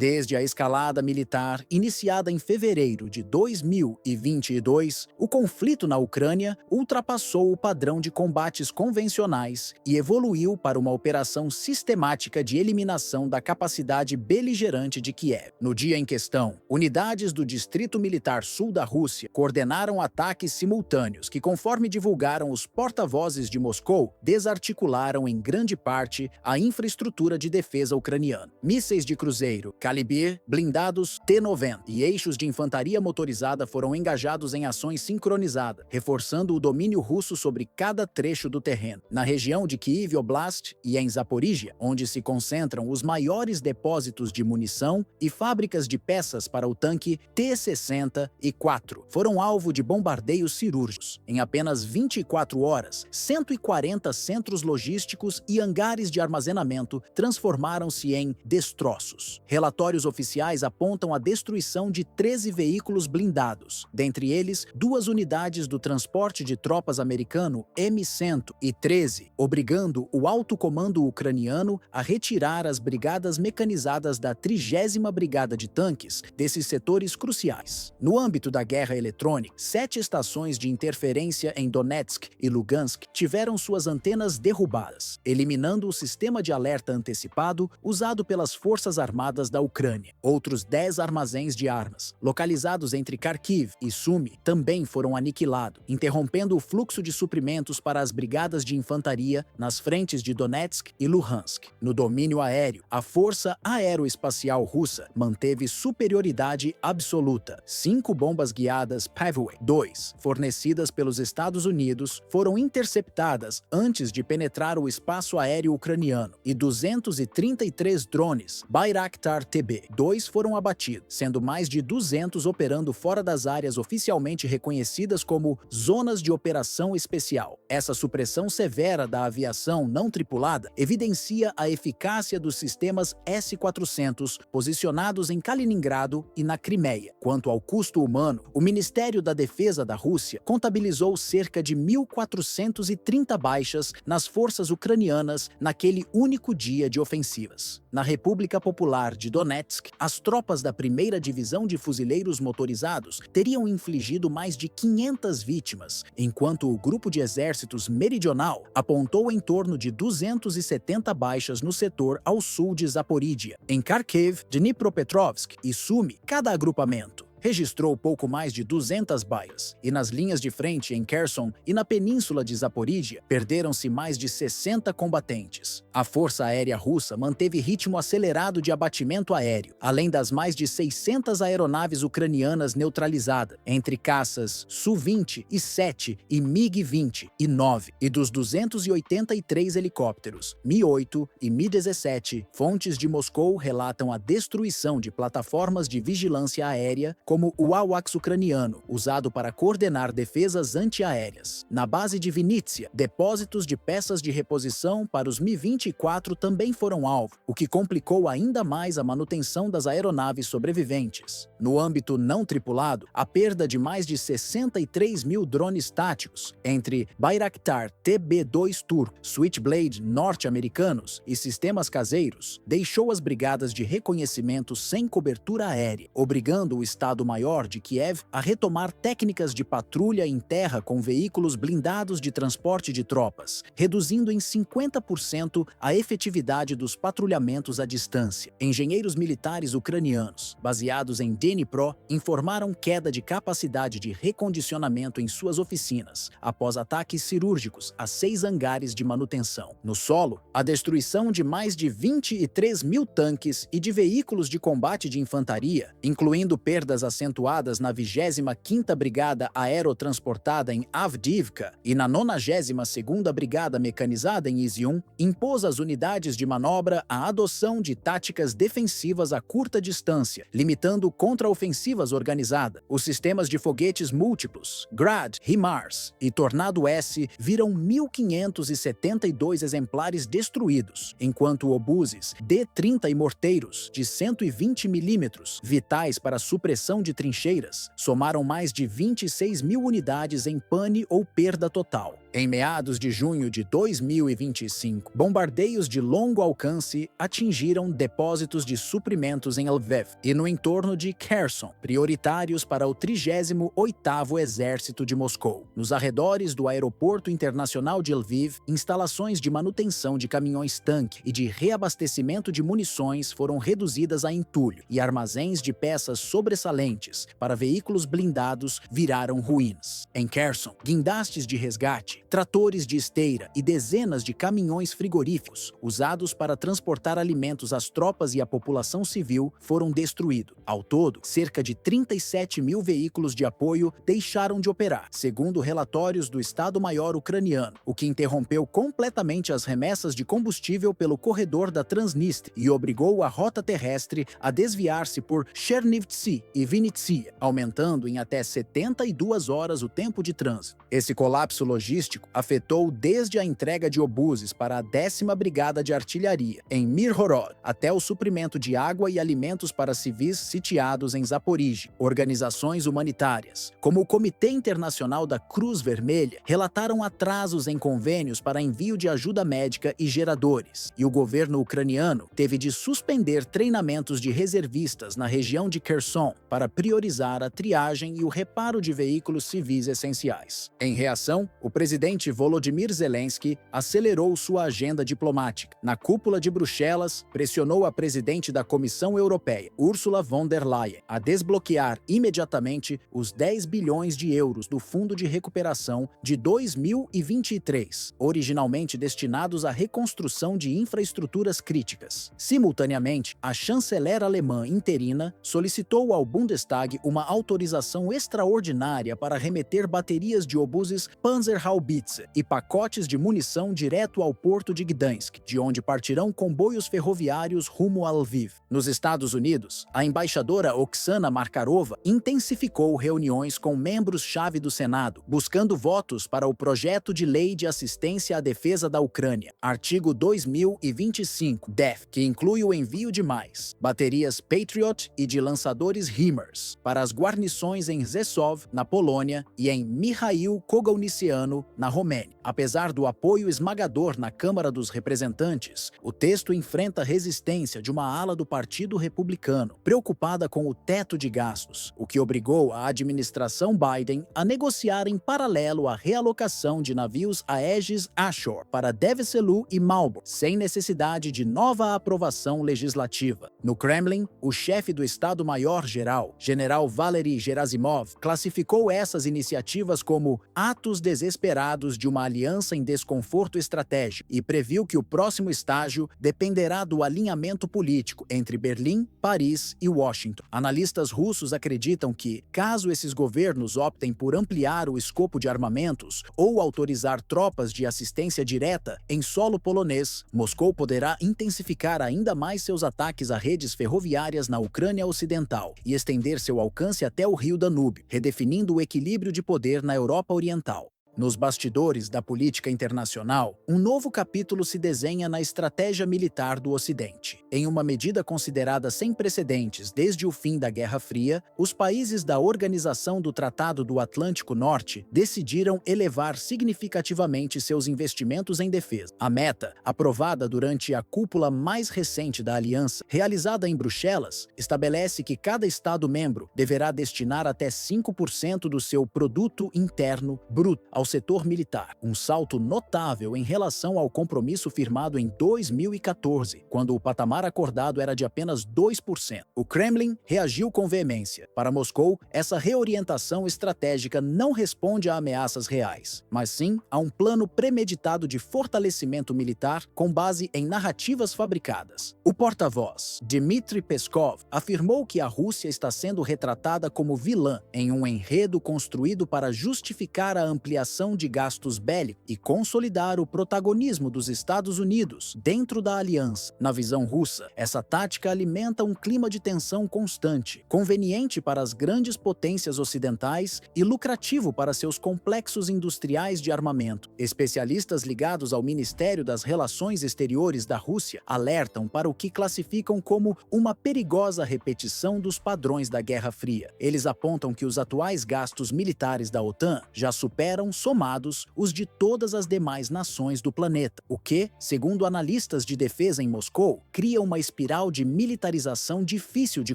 Desde a escalada militar iniciada em fevereiro de 2022, o conflito na Ucrânia ultrapassou o padrão de combates convencionais e evoluiu para uma operação sistemática de eliminação da capacidade beligerante de Kiev. No dia em questão, unidades do Distrito Militar Sul da Rússia coordenaram ataques simultâneos que, conforme divulgaram os porta-vozes de Moscou, desarticularam em grande parte a infraestrutura de defesa ucraniana. Mísseis de cruzeiro, Kalibr, blindados T-90 e eixos de infantaria motorizada foram engajados em ações sincronizadas, reforçando o domínio russo sobre cada trecho do terreno. Na região de Kyiv Oblast e em Zaporíjia, onde se concentram os maiores depósitos de munição e fábricas de peças para o tanque T-64, foram alvo de bombardeios cirúrgicos. Em apenas 24 horas, 140 centros logísticos e hangares de armazenamento transformaram-se em destroços. Relatórios oficiais apontam a destruição de 13 veículos blindados, dentre eles 2 unidades do transporte de tropas americano M-113, obrigando o alto comando ucraniano a retirar as brigadas mecanizadas da 30ª Brigada de Tanques desses setores cruciais. No âmbito da guerra eletrônica, 7 estações de interferência em Donetsk e Lugansk tiveram suas antenas derrubadas, eliminando o sistema de alerta antecipado usado pelas Forças Armadas da Ucrânia. Outros 10 armazéns de armas, localizados entre Kharkiv e Sumy, também foram aniquilados, interrompendo o fluxo de suprimentos para as brigadas de infantaria nas frentes de Donetsk e Luhansk. No domínio aéreo, a Força Aeroespacial Russa manteve superioridade absoluta. 5 bombas guiadas Paveway 2, fornecidas pelos Estados Unidos, foram interceptadas antes de penetrar o espaço aéreo ucraniano, e 233 drones Bayraktar TB2 foram abatidos, sendo mais de 200 operando fora das áreas oficialmente reconhecidas como zonas de operação especial. Essa supressão severa da aviação não tripulada evidencia a eficácia dos sistemas S-400 posicionados em Kaliningrado e na Crimeia. Quanto ao custo humano, o Ministério da Defesa da Rússia contabilizou cerca de 1.430 baixas nas forças ucranianas naquele único dia de ofensivas. Na República Popular de Donetsk, as tropas da 1ª Divisão de Fuzileiros Motorizados teriam infligido mais de 500 vítimas, enquanto o Grupo de Exércitos Meridional apontou em torno de 270 baixas no setor ao sul de Zaporíjia. Em Kharkiv, Dnipropetrovsk e Sumy, cada agrupamento registrou pouco mais de 200 baixas, e nas linhas de frente em Kherson e na península de Zaporíjia, perderam-se mais de 60 combatentes. A Força Aérea Russa manteve ritmo acelerado de abatimento aéreo, além das mais de 600 aeronaves ucranianas neutralizadas, entre caças Su-20 e 7 e MiG-20 e 9, e dos 283 helicópteros Mi-8 e Mi-17, fontes de Moscou relatam a destruição de plataformas de vigilância aérea como o AWACS ucraniano, usado para coordenar defesas antiaéreas. Na base de Vinnytsia, depósitos de peças de reposição para os Mi-24 também foram alvo, o que complicou ainda mais a manutenção das aeronaves sobreviventes. No âmbito não tripulado, a perda de mais de 63 mil drones táticos, entre Bayraktar TB2 turco, Switchblade norte-americanos e sistemas caseiros, deixou as brigadas de reconhecimento sem cobertura aérea, obrigando o Estado-Maior de Kiev a retomar técnicas de patrulha em terra com veículos blindados de transporte de tropas, reduzindo em 50% a efetividade dos patrulhamentos à distância. Engenheiros militares ucranianos, baseados em Dnipro, informaram queda de capacidade de recondicionamento em suas oficinas, após ataques cirúrgicos a 6 hangares de manutenção. No solo, a destruição de mais de 23 mil tanques e de veículos de combate de infantaria, incluindo perdas acentuadas na 25ª Brigada Aerotransportada em Avdiivka e na 92ª Brigada Mecanizada em Izium, impôs às unidades de manobra a adoção de táticas defensivas a curta distância, limitando contraofensivas organizadas. Os sistemas de foguetes múltiplos, Grad, HIMARS e Tornado-S viram 1.572 exemplares destruídos, enquanto obuses D-30 e morteiros de 120 mm, vitais para supressão de trincheiras, somaram mais de 26.000 unidades em pane ou perda total. Em meados de junho de 2025, bombardeios de longo alcance atingiram depósitos de suprimentos em Lviv e no entorno de Kherson, prioritários para o 38º Exército de Moscou. Nos arredores do Aeroporto Internacional de Lviv, instalações de manutenção de caminhões-tanque e de reabastecimento de munições foram reduzidas a entulho, e armazéns de peças sobressalentes para veículos blindados viraram ruínas. Em Kherson, guindastes de resgate, tratores de esteira e dezenas de caminhões frigoríficos, usados para transportar alimentos às tropas e à população civil, foram destruídos. Ao todo, cerca de 37.000 veículos de apoio deixaram de operar, segundo relatórios do Estado-Maior ucraniano, o que interrompeu completamente as remessas de combustível pelo corredor da Transnistria e obrigou a rota terrestre a desviar-se por Chernivtsi e Vinnytsia, aumentando em até 72 horas o tempo de trânsito. Esse colapso logístico afetou desde a entrega de obuses para a 10ª Brigada de Artilharia, em Mirhorod, até o suprimento de água e alimentos para civis sitiados em Zaporizhia. Organizações humanitárias, como o Comitê Internacional da Cruz Vermelha, relataram atrasos em convênios para envio de ajuda médica e geradores, e o governo ucraniano teve de suspender treinamentos de reservistas na região de Kherson para priorizar a triagem e o reparo de veículos civis essenciais. Em reação, o presidente Volodymyr Zelensky acelerou sua agenda diplomática. Na cúpula de Bruxelas, pressionou a presidente da Comissão Europeia, Ursula von der Leyen, a desbloquear imediatamente os 10 bilhões de euros do Fundo de Recuperação de 2023, originalmente destinados à reconstrução de infraestruturas críticas. Simultaneamente, a chanceler alemã interina solicitou ao Bundestag uma autorização extraordinária para remeter baterias de obuses Panzerhaubitze e pacotes de munição direto ao porto de Gdansk, de onde partirão comboios ferroviários rumo a Lviv. Nos Estados Unidos, a embaixadora Oksana Markarova intensificou reuniões com membros-chave do Senado, buscando votos para o projeto de lei de assistência à defesa da Ucrânia, artigo 2025 DEF, que inclui o envio de mais baterias Patriot e de lançadores HIMARS para as guarnições em Rzeszów, na Polônia, e em Mihail Kogalniciano, na Romênia. Apesar do apoio esmagador na Câmara dos Representantes, o texto enfrenta resistência de uma ala do Partido Republicano, preocupada com o teto de gastos, o que obrigou a administração Biden a negociar em paralelo a realocação de navios Aegis Ashore para Deveselu e Malbo, sem necessidade de nova aprovação legislativa. No Kremlin, o chefe do Estado-Maior-Geral, General Valery Gerasimov, classificou essas iniciativas como atos desesperados de uma aliança em desconforto estratégico e previu que o próximo estágio dependerá do alinhamento político entre Berlim, Paris e Washington. Analistas russos acreditam que, caso esses governos optem por ampliar o escopo de armamentos ou autorizar tropas de assistência direta em solo polonês, Moscou poderá intensificar ainda mais seus ataques a redes ferroviárias na Ucrânia Ocidental e estender seu alcance até o rio Danúbio, redefinindo o equilíbrio de poder na Europa Oriental. Nos bastidores da política internacional, um novo capítulo se desenha na estratégia militar do Ocidente. Em uma medida considerada sem precedentes desde o fim da Guerra Fria, os países da Organização do Tratado do Atlântico Norte decidiram elevar significativamente seus investimentos em defesa. A meta, aprovada durante a cúpula mais recente da aliança, realizada em Bruxelas, estabelece que cada Estado-membro deverá destinar até 5% do seu produto interno bruto aos setor militar, um salto notável em relação ao compromisso firmado em 2014, quando o patamar acordado era de apenas 2%. O Kremlin reagiu com veemência. Para Moscou, essa reorientação estratégica não responde a ameaças reais, mas sim a um plano premeditado de fortalecimento militar com base em narrativas fabricadas. O porta-voz, Dmitry Peskov, afirmou que a Rússia está sendo retratada como vilã em um enredo construído para justificar a ampliação de gastos bélicos e consolidar o protagonismo dos Estados Unidos dentro da aliança. Na visão russa, essa tática alimenta um clima de tensão constante, conveniente para as grandes potências ocidentais e lucrativo para seus complexos industriais de armamento. Especialistas ligados ao Ministério das Relações Exteriores da Rússia alertam para o que classificam como uma perigosa repetição dos padrões da Guerra Fria. Eles apontam que os atuais gastos militares da OTAN já superam, somados, os de todas as demais nações do planeta, o que, segundo analistas de defesa em Moscou, cria uma espiral de militarização difícil de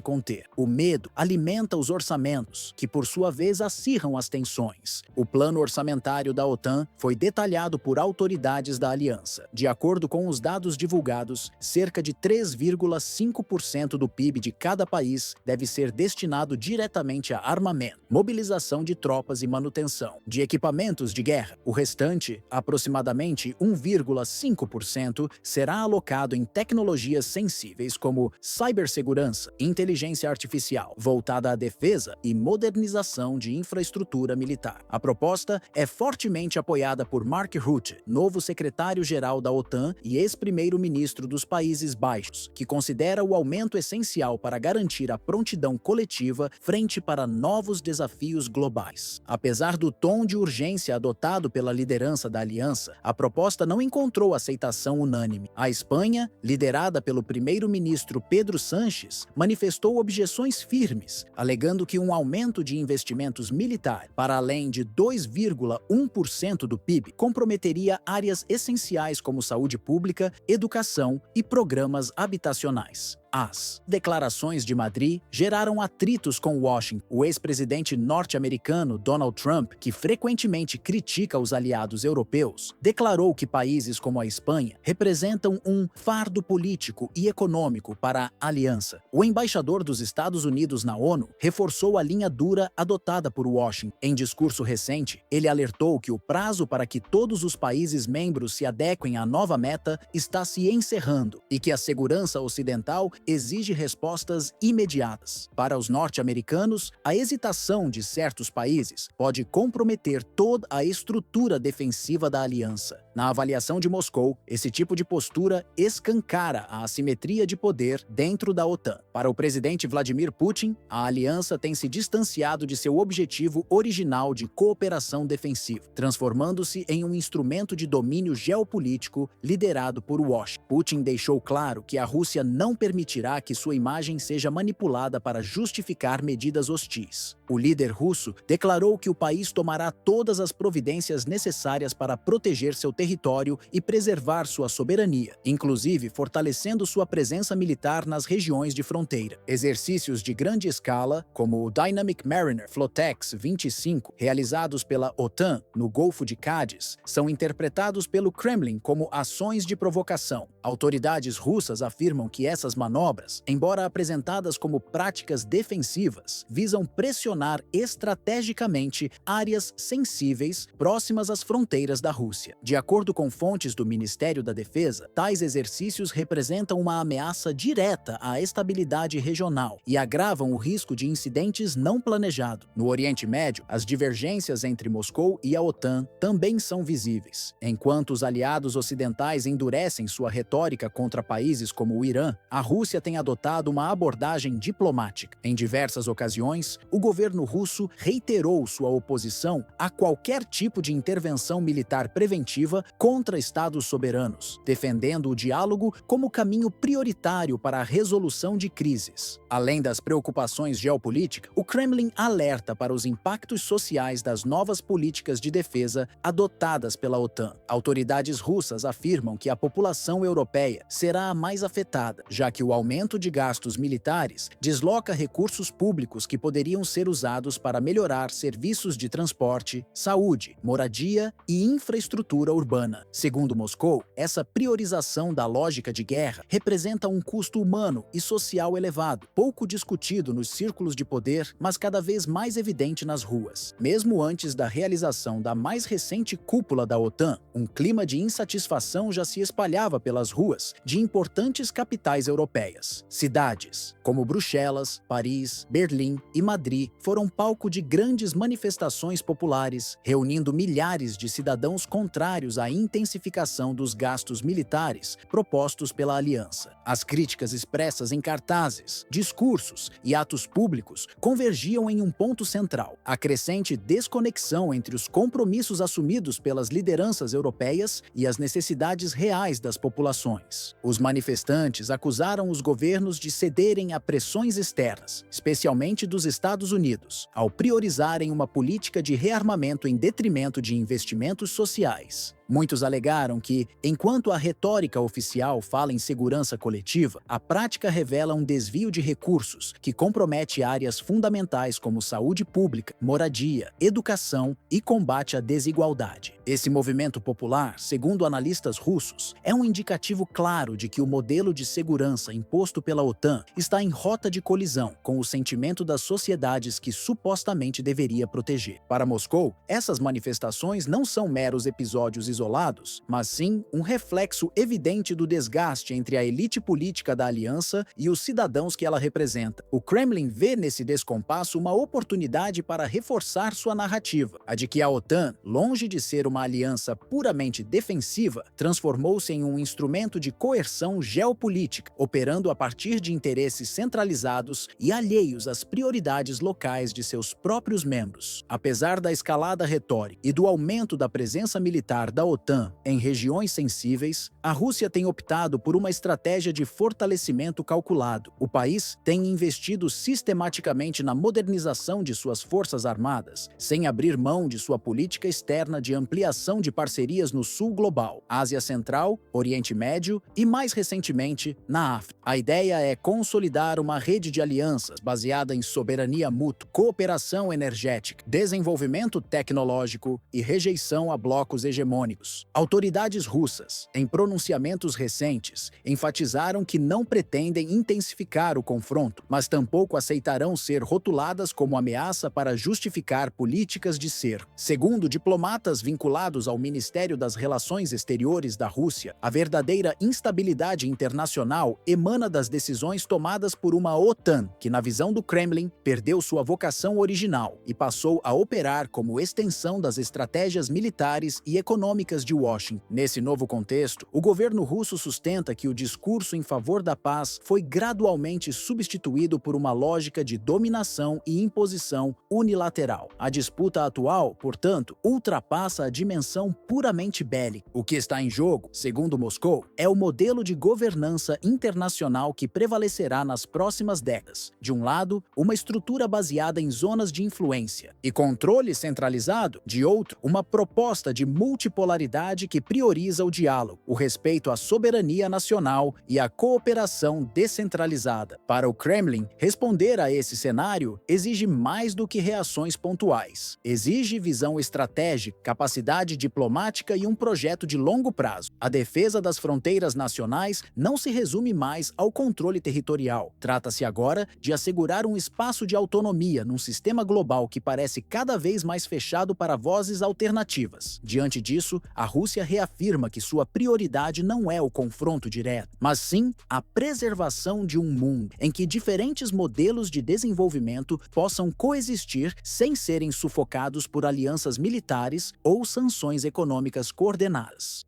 conter. O medo alimenta os orçamentos, que por sua vez acirram as tensões. O plano orçamentário da OTAN foi detalhado por autoridades da aliança. De acordo com os dados divulgados, cerca de 3,5% do PIB de cada país deve ser destinado diretamente a armamento, mobilização de tropas e manutenção de equipamentos de guerra. O restante, aproximadamente 1,5%, será alocado em tecnologias sensíveis como cibersegurança, inteligência artificial, voltada à defesa e modernização de infraestrutura militar. A proposta é fortemente apoiada por Mark Rutte, novo secretário-geral da OTAN e ex-primeiro-ministro dos Países Baixos, que considera o aumento essencial para garantir a prontidão coletiva frente para novos desafios globais. Apesar do tom de urgência adotado pela liderança da aliança, a proposta não encontrou aceitação unânime. A Espanha, liderada pelo primeiro-ministro Pedro Sánchez, manifestou objeções firmes, alegando que um aumento de investimentos militar para além de 2,1% do PIB comprometeria áreas essenciais como saúde pública, educação e programas habitacionais. As declarações de Madrid geraram atritos com Washington. O ex-presidente norte-americano Donald Trump, que frequentemente critica os aliados europeus, declarou que países como a Espanha representam um fardo político e econômico para a aliança. O embaixador dos Estados Unidos na ONU reforçou a linha dura adotada por Washington. Em discurso recente, ele alertou que o prazo para que todos os países membros se adequem à nova meta está se encerrando e que a segurança ocidental exige respostas imediatas. Para os norte-americanos, a hesitação de certos países pode comprometer toda a estrutura defensiva da aliança. Na avaliação de Moscou, esse tipo de postura escancara a assimetria de poder dentro da OTAN. Para o presidente Vladimir Putin, a aliança tem se distanciado de seu objetivo original de cooperação defensiva, transformando-se em um instrumento de domínio geopolítico liderado por Washington. Putin deixou claro que a Rússia não permitirá que sua imagem seja manipulada para justificar medidas hostis. O líder russo declarou que o país tomará todas as providências necessárias para proteger seu território e preservar sua soberania, inclusive fortalecendo sua presença militar nas regiões de fronteira. Exercícios de grande escala, como o Dynamic Mariner Flotex 25, realizados pela OTAN no Golfo de Cádiz, são interpretados pelo Kremlin como ações de provocação. Autoridades russas afirmam que essas manobras, embora apresentadas como práticas defensivas, visam pressionar estrategicamente áreas sensíveis próximas às fronteiras da Rússia. De acordo com fontes do Ministério da Defesa, tais exercícios representam uma ameaça direta à estabilidade regional e agravam o risco de incidentes não planejados. No Oriente Médio, as divergências entre Moscou e a OTAN também são visíveis. Enquanto os aliados ocidentais endurecem sua retórica contra países como o Irã, a Rússia tem adotado uma abordagem diplomática. Em diversas ocasiões, o governo russo reiterou sua oposição a qualquer tipo de intervenção militar preventiva contra estados soberanos, defendendo o diálogo como caminho prioritário para a resolução de crises. Além das preocupações geopolíticas, o Kremlin alerta para os impactos sociais das novas políticas de defesa adotadas pela OTAN. Autoridades russas afirmam que a população europeia será a mais afetada, já que o aumento de gastos militares desloca recursos públicos que poderiam ser usados para melhorar serviços de transporte, saúde, moradia e infraestrutura urbana. Segundo Moscou, essa priorização da lógica de guerra representa um custo humano e social elevado, pouco discutido nos círculos de poder, mas cada vez mais evidente nas ruas. Mesmo antes da realização da mais recente cúpula da OTAN, um clima de insatisfação já se espalhava pelas ruas de importantes capitais europeias. Cidades como Bruxelas, Paris, Berlim e Madrid foram palco de grandes manifestações populares, reunindo milhares de cidadãos contrários à intensificação dos gastos militares propostos pela aliança. As críticas expressas em cartazes, discursos e atos públicos convergiam em um ponto central: a crescente desconexão entre os compromissos assumidos pelas lideranças europeias e as necessidades reais das populações. Os manifestantes acusaram os governos de cederem a pressões externas, especialmente dos Estados Unidos, ao priorizarem uma política de rearmamento em detrimento de investimentos sociais. Muitos alegaram que, enquanto a retórica oficial fala em segurança coletiva, a prática revela um desvio de recursos que compromete áreas fundamentais como saúde pública, moradia, educação e combate à desigualdade. Esse movimento popular, segundo analistas russos, é um indicativo claro de que o modelo de segurança imposto pela OTAN está em rota de colisão com o sentimento das sociedades que supostamente deveria proteger. Para Moscou, essas manifestações não são meros episódios isolados, mas sim um reflexo evidente do desgaste entre a elite política da aliança e os cidadãos que ela representa. O Kremlin vê nesse descompasso uma oportunidade para reforçar sua narrativa, a de que a OTAN, longe de ser uma aliança puramente defensiva, transformou-se em um instrumento de coerção geopolítica, operando a partir de interesses centralizados e alheios às prioridades locais de seus próprios membros. Apesar da escalada retórica e do aumento da presença militar da OTAN em regiões sensíveis, a Rússia tem optado por uma estratégia de fortalecimento calculado. O país tem investido sistematicamente na modernização de suas forças armadas, sem abrir mão de sua política externa de ampliação de parcerias no Sul Global, Ásia Central, Oriente Médio e, mais recentemente, na África. A ideia é consolidar uma rede de alianças baseada em soberania mútua, cooperação energética, desenvolvimento tecnológico e rejeição a blocos hegemônicos. Autoridades russas, em pronunciamentos recentes, enfatizaram que não pretendem intensificar o confronto, mas tampouco aceitarão ser rotuladas como ameaça para justificar políticas de cerco. Segundo diplomatas vinculados ao Ministério das Relações Exteriores da Rússia, a verdadeira instabilidade internacional emana das decisões tomadas por uma OTAN que, na visão do Kremlin, perdeu sua vocação original e passou a operar como extensão das estratégias militares e econômicas de Washington. Nesse novo contexto, o governo russo sustenta que o discurso em favor da paz foi gradualmente substituído por uma lógica de dominação e imposição unilateral. A disputa atual, portanto, ultrapassa a dimensão puramente bélica. O que está em jogo, segundo Moscou, é o modelo de governança internacional que prevalecerá nas próximas décadas. De um lado, uma estrutura baseada em zonas de influência e controle centralizado; de outro, uma proposta de multipolaridade que prioriza o diálogo, o respeito à soberania nacional e a cooperação descentralizada. Para o Kremlin, responder a esse cenário exige mais do que reações pontuais. Exige visão estratégica, capacidade diplomática e um projeto de longo prazo. A defesa das fronteiras nacionais não se resume mais ao controle territorial. Trata-se agora de assegurar um espaço de autonomia num sistema global que parece cada vez mais fechado para vozes alternativas. Diante disso, a Rússia reafirma que sua prioridade não é o confronto direto, mas sim a preservação de um mundo em que diferentes modelos de desenvolvimento possam coexistir sem serem sufocados por alianças militares ou sanções econômicas coordenadas.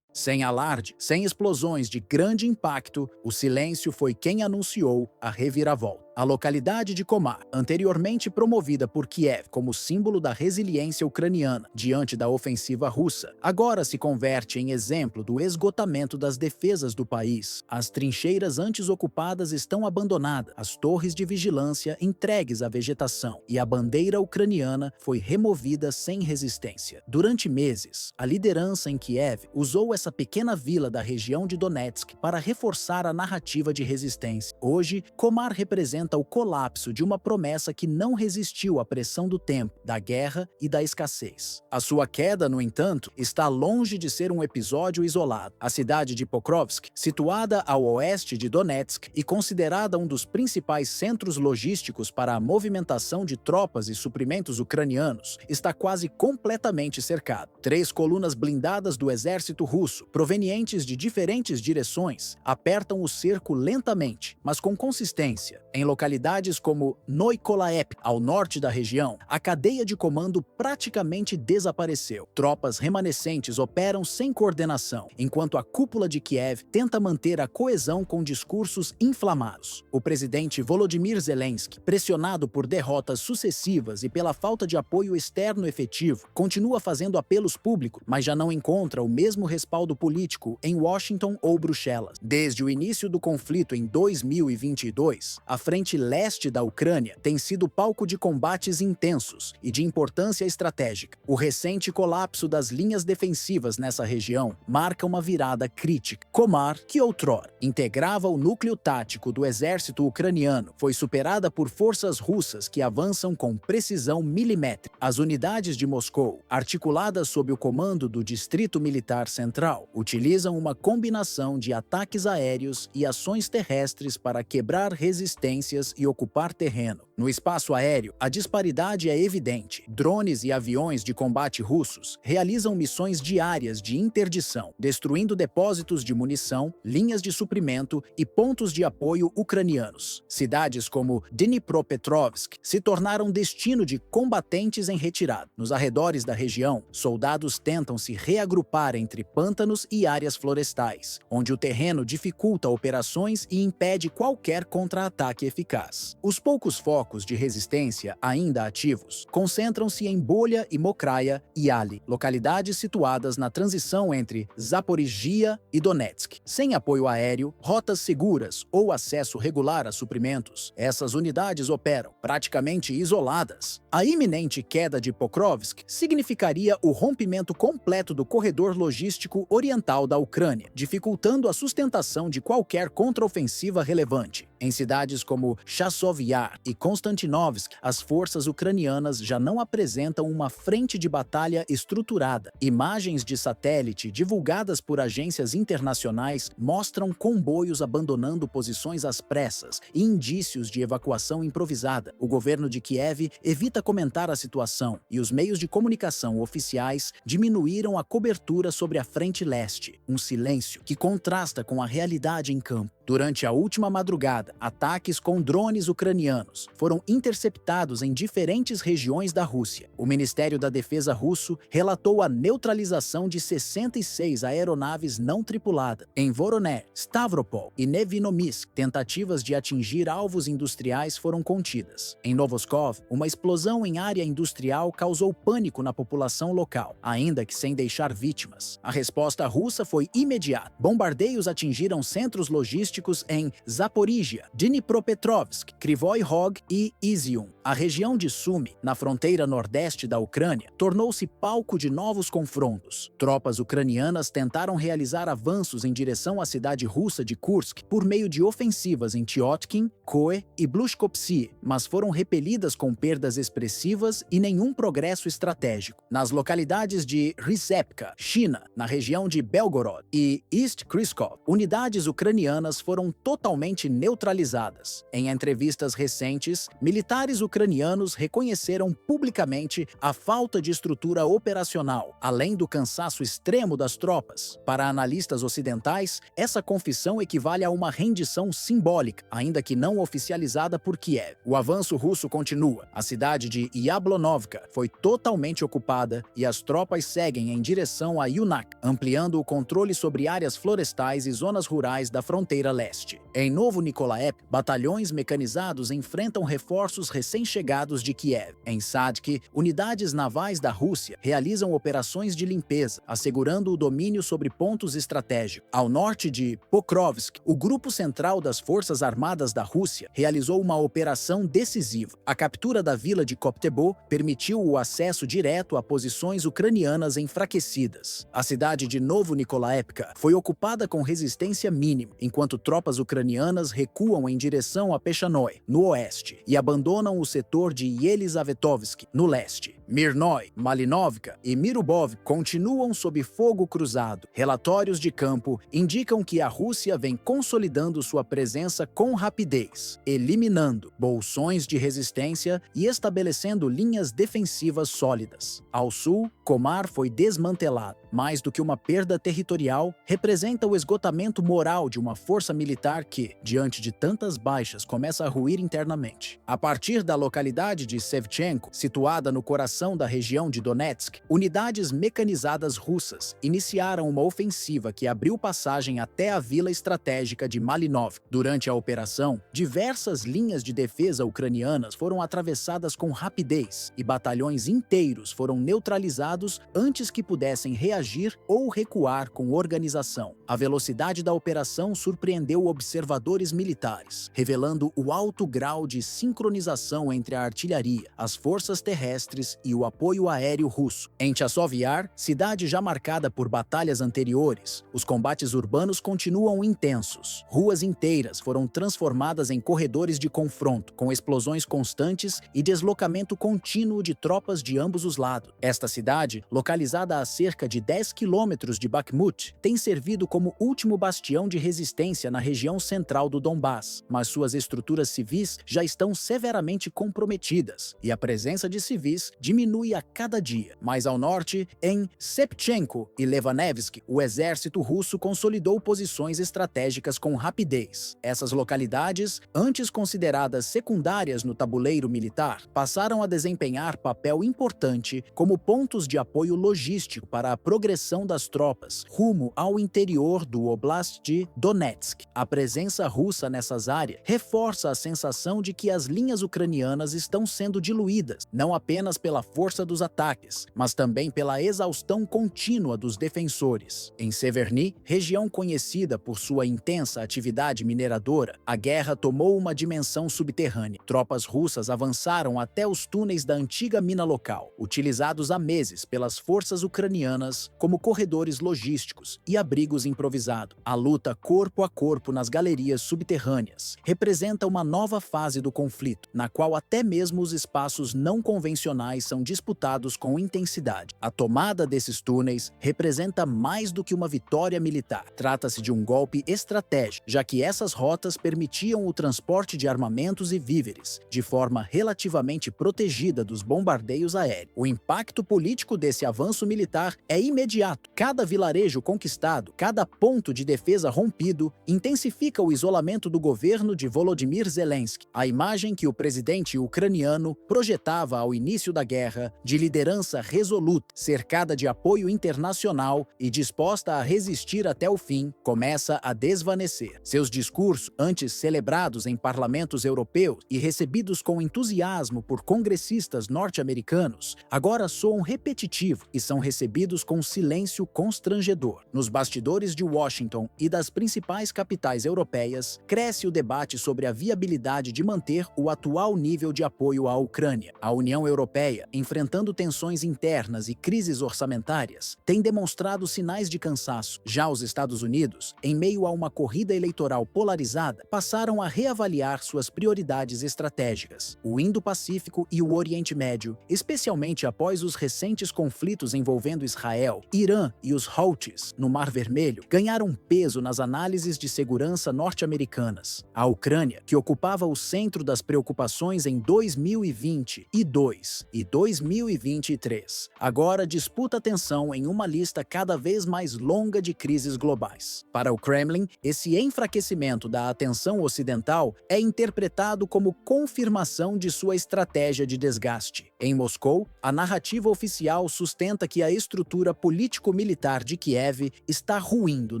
Sem alarde, sem explosões de grande impacto, o silêncio foi quem anunciou a reviravolta. A localidade de Komar, anteriormente promovida por Kiev como símbolo da resiliência ucraniana diante da ofensiva russa, agora se converte em exemplo do esgotamento das defesas do país. As trincheiras antes ocupadas estão abandonadas, as torres de vigilância entregues à vegetação e a bandeira ucraniana foi removida sem resistência. Durante meses, a liderança em Kiev usou essa pequena vila da região de Donetsk para reforçar a narrativa de resistência. Hoje, Komar representa o colapso de uma promessa que não resistiu à pressão do tempo, da guerra e da escassez. A sua queda, no entanto, está longe de ser um episódio isolado. A cidade de Pokrovsk, situada ao oeste de Donetsk e considerada um dos principais centros logísticos para a movimentação de tropas e suprimentos ucranianos, está quase completamente cercada. 3 colunas blindadas do exército russo, provenientes de diferentes direções, apertam o cerco lentamente, mas com consistência. Em localidades como Noikolaep, ao norte da região, a cadeia de comando praticamente desapareceu. Tropas remanescentes operam sem coordenação, enquanto a cúpula de Kiev tenta manter a coesão com discursos inflamados. O presidente Volodymyr Zelensky, pressionado por derrotas sucessivas e pela falta de apoio externo efetivo, continua fazendo apelos públicos, mas já não encontra o mesmo respaldo político em Washington ou Bruxelas. Desde o início do conflito em 2022, a frente leste da Ucrânia tem sido palco de combates intensos e de importância estratégica. O recente colapso das linhas defensivas nessa região marca uma virada crítica. Komar, que outrora integrava o núcleo tático do exército ucraniano, foi superada por forças russas que avançam com precisão milimétrica. As unidades de Moscou, articuladas sob o comando do Distrito Militar Central, utilizam uma combinação de ataques aéreos e ações terrestres para quebrar resistências e ocupar terreno. No espaço aéreo, a disparidade é evidente. Drones e aviões de combate russos realizam missões diárias de interdição, destruindo depósitos de munição, linhas de suprimento e pontos de apoio ucranianos. Cidades como Dnipropetrovsk se tornaram destino de combatentes em retirada. Nos arredores da região, soldados tentam se reagrupar entre pântanos e áreas florestais, onde o terreno dificulta operações e impede qualquer contra-ataque eficaz. Os poucos focos de resistência ainda ativos concentram-se em Bolha e Mokraia e Ali, localidades situadas na transição entre Zaporizhia e Donetsk. Sem apoio aéreo, rotas seguras ou acesso regular a suprimentos, essas unidades operam praticamente isoladas. A iminente queda de Pokrovsk significaria o rompimento completo do corredor logístico oriental da Ucrânia, dificultando a sustentação de qualquer contraofensiva relevante. Em cidades como Chasov Yar e Konstantinovsk, as forças ucranianas já não apresentam uma frente de batalha estruturada. Imagens de satélite divulgadas por agências internacionais mostram comboios abandonando posições às pressas e indícios de evacuação improvisada. O governo de Kiev evita comentar a situação e os meios de comunicação oficiais diminuíram a cobertura sobre a frente leste, um silêncio que contrasta com a realidade em campo. Durante a última madrugada, ataques com drones ucranianos foram interceptados em diferentes regiões da Rússia. O Ministério da Defesa russo relatou a neutralização de 66 aeronaves não tripuladas. Em Voronezh, Stavropol e Nevinomysk, tentativas de atingir alvos industriais foram contidas. Em Novoskov, uma explosão em área industrial causou pânico na população local, ainda que sem deixar vítimas. A resposta russa foi imediata. Bombardeios atingiram centros logísticos em Zaporizhia, Dnipropetrovsk, Kryvyi Rog e Izium. A região de Sumy, na fronteira nordeste da Ucrânia, tornou-se palco de novos confrontos. Tropas ucranianas tentaram realizar avanços em direção à cidade russa de Kursk por meio de ofensivas em Tiotkin, Koe e Blushkopsie, mas foram repelidas com perdas expressivas e nenhum progresso estratégico. Nas localidades de Rizepka, China, na região de Belgorod e East Kryskov, unidades ucranianas foram totalmente neutralizadas. Em entrevistas recentes, militares ucranianos reconheceram publicamente a falta de estrutura operacional, além do cansaço extremo das tropas. Para analistas ocidentais, essa confissão equivale a uma rendição simbólica, ainda que não oficializada por Kiev. O avanço russo continua. A cidade de Yablonovka foi totalmente ocupada e as tropas seguem em direção a Yunak, ampliando o controle sobre áreas florestais e zonas rurais da fronteira leste. Em Novo Nikolaev, época, batalhões mecanizados enfrentam reforços recém-chegados de Kiev. Em Sadk, unidades navais da Rússia realizam operações de limpeza, assegurando o domínio sobre pontos estratégicos. Ao norte de Pokrovsk, o Grupo Central das Forças Armadas da Rússia realizou uma operação decisiva. A captura da vila de Koptebo permitiu o acesso direto a posições ucranianas enfraquecidas. A cidade de Novo-Nikolaevka foi ocupada com resistência mínima, enquanto tropas ucranianas recuam em direção a Pechanoi, no oeste, e abandonam o setor de Yelisavetovsk, no leste. Mirnoi, Malinovka e Mirubov continuam sob fogo cruzado. Relatórios de campo indicam que a Rússia vem consolidando sua presença com rapidez, eliminando bolsões de resistência e estabelecendo linhas defensivas sólidas. Ao sul, Komar foi desmantelado. Mais do que uma perda territorial, representa o esgotamento moral de uma força militar que, diante de tantas baixas, começa a ruir internamente. A partir da localidade de Sevchenko, situada no coração da região de Donetsk, unidades mecanizadas russas iniciaram uma ofensiva que abriu passagem até a vila estratégica de Malinovka. Durante a operação, diversas linhas de defesa ucranianas foram atravessadas com rapidez e batalhões inteiros foram neutralizados antes que pudessem reagir ou recuar com organização. A velocidade da operação surpreendeu observadores militares, revelando o alto grau de sincronização entre a artilharia, as forças terrestres e o apoio aéreo russo. Em Chasov Yar, cidade já marcada por batalhas anteriores, os combates urbanos continuam intensos. Ruas inteiras foram transformadas em corredores de confronto, com explosões constantes e deslocamento contínuo de tropas de ambos os lados. Esta cidade, localizada a cerca de 10 quilômetros de Bakhmut, tem servido como último bastião de resistência na região central do Donbass, mas suas estruturas civis já estão severamente comprometidas e a presença de civis diminui a cada dia. Mais ao norte, em Shevchenko e Levanevsk, o exército russo consolidou posições estratégicas com rapidez. Essas localidades, antes consideradas secundárias no tabuleiro militar, passaram a desempenhar papel importante como pontos de apoio logístico para a progressão das tropas rumo ao interior do Oblast de Donetsk. A presença russa nessas áreas reforça a sensação de que as linhas ucranianas estão sendo diluídas, não apenas pela força dos ataques, mas também pela exaustão contínua dos defensores. Em Severny, região conhecida por sua intensa atividade mineradora, a guerra tomou uma dimensão subterrânea. Tropas russas avançaram até os túneis da antiga mina local, utilizados há meses pelas forças ucranianas como corredores logísticos e abrigos improvisados. A luta corpo a corpo nas galerias subterrâneas representa uma nova fase do conflito, na qual até mesmo os espaços não convencionais são disputados com intensidade. A tomada desses túneis representa mais do que uma vitória militar. Trata-se de um golpe estratégico, já que essas rotas permitiam o transporte de armamentos e víveres, de forma relativamente protegida dos bombardeios aéreos. O impacto político desse avanço militar é imediato. Cada vilarejo conquistado, cada ponto de defesa rompido, intensifica o isolamento do governo de Volodymyr Zelensky. A imagem que o presidente ucraniano projetava ao início da guerra, de liderança resoluta, cercada de apoio internacional e disposta a resistir até o fim, começa a desvanecer. Seus discursos, antes celebrados em parlamentos europeus e recebidos com entusiasmo por congressistas norte-americanos, agora soam repetitivos e são recebidos com silêncio constrangedor. Nos bastidores de Washington e das principais capitais europeias, cresce o debate sobre a viabilidade de manter o atual nível de apoio à Ucrânia. A União Europeia, enfrentando tensões internas e crises orçamentárias, tem demonstrado sinais de cansaço. Já os Estados Unidos, em meio a uma corrida eleitoral polarizada, passaram a reavaliar suas prioridades estratégicas. O Indo-Pacífico e o Oriente Médio, especialmente após os recentes conflitos envolvendo Israel, Irã e os Houthis no Mar Vermelho, ganharam peso nas análises de segurança norte-americanas. A Ucrânia, que ocupava o centro das preocupações em 2022 e 2023, agora disputa atenção em uma lista cada vez mais longa de crises globais. Para o Kremlin, esse enfraquecimento da atenção ocidental é interpretado como confirmação de sua estratégia de desgaste. Em Moscou, a narrativa oficial sustenta que a estrutura político-militar de Kiev está ruindo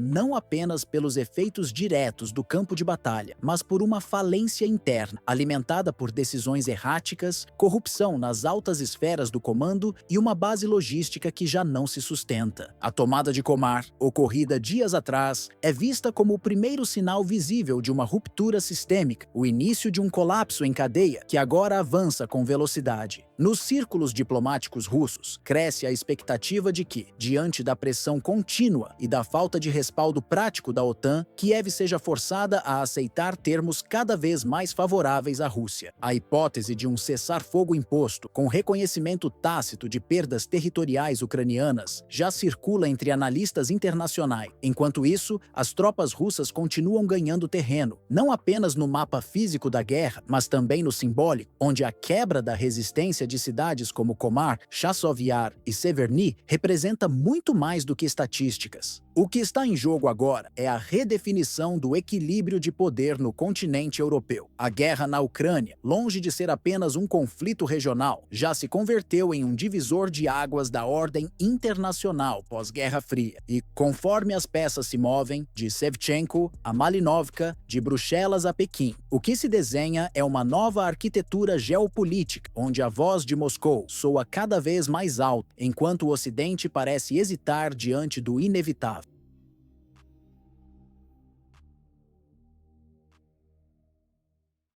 não apenas pelos efeitos diretos do campo de batalha, mas por uma falência interna, alimentada por decisões erráticas, corrupção nas altas esferas do comando e uma base logística que já não se sustenta. A tomada de Comar, ocorrida dias atrás, é vista como o primeiro sinal visível de uma ruptura sistêmica, o início de um colapso em cadeia que agora avança com velocidade. Nos círculos diplomáticos russos, cresce a expectativa de que, diante da pressão contínua e da falta de respaldo prático da OTAN, Kiev seja forçada a aceitar termos cada vez mais favoráveis à Rússia. A hipótese de um cessar-fogo imposto, com reconhecimento tácito de perdas territoriais ucranianas, já circula entre analistas internacionais. Enquanto isso, as tropas russas continuam ganhando terreno, não apenas no mapa físico da guerra, mas também no simbólico, onde a quebra da resistência de cidades como Komar, Chasov Yar e Severny representa muito mais do que estatísticas. O que está em jogo agora é a redefinição do equilíbrio de poder no continente europeu. A guerra na Ucrânia, longe de ser apenas um conflito regional, já se converteu em um divisor de águas da ordem internacional pós-Guerra Fria. E, conforme as peças se movem, de Shevchenko a Malinovka, de Bruxelas a Pequim, o que se desenha é uma nova arquitetura geopolítica, onde a voz de Moscou soa cada vez mais alta, enquanto o Ocidente parece hesitar diante do inevitável.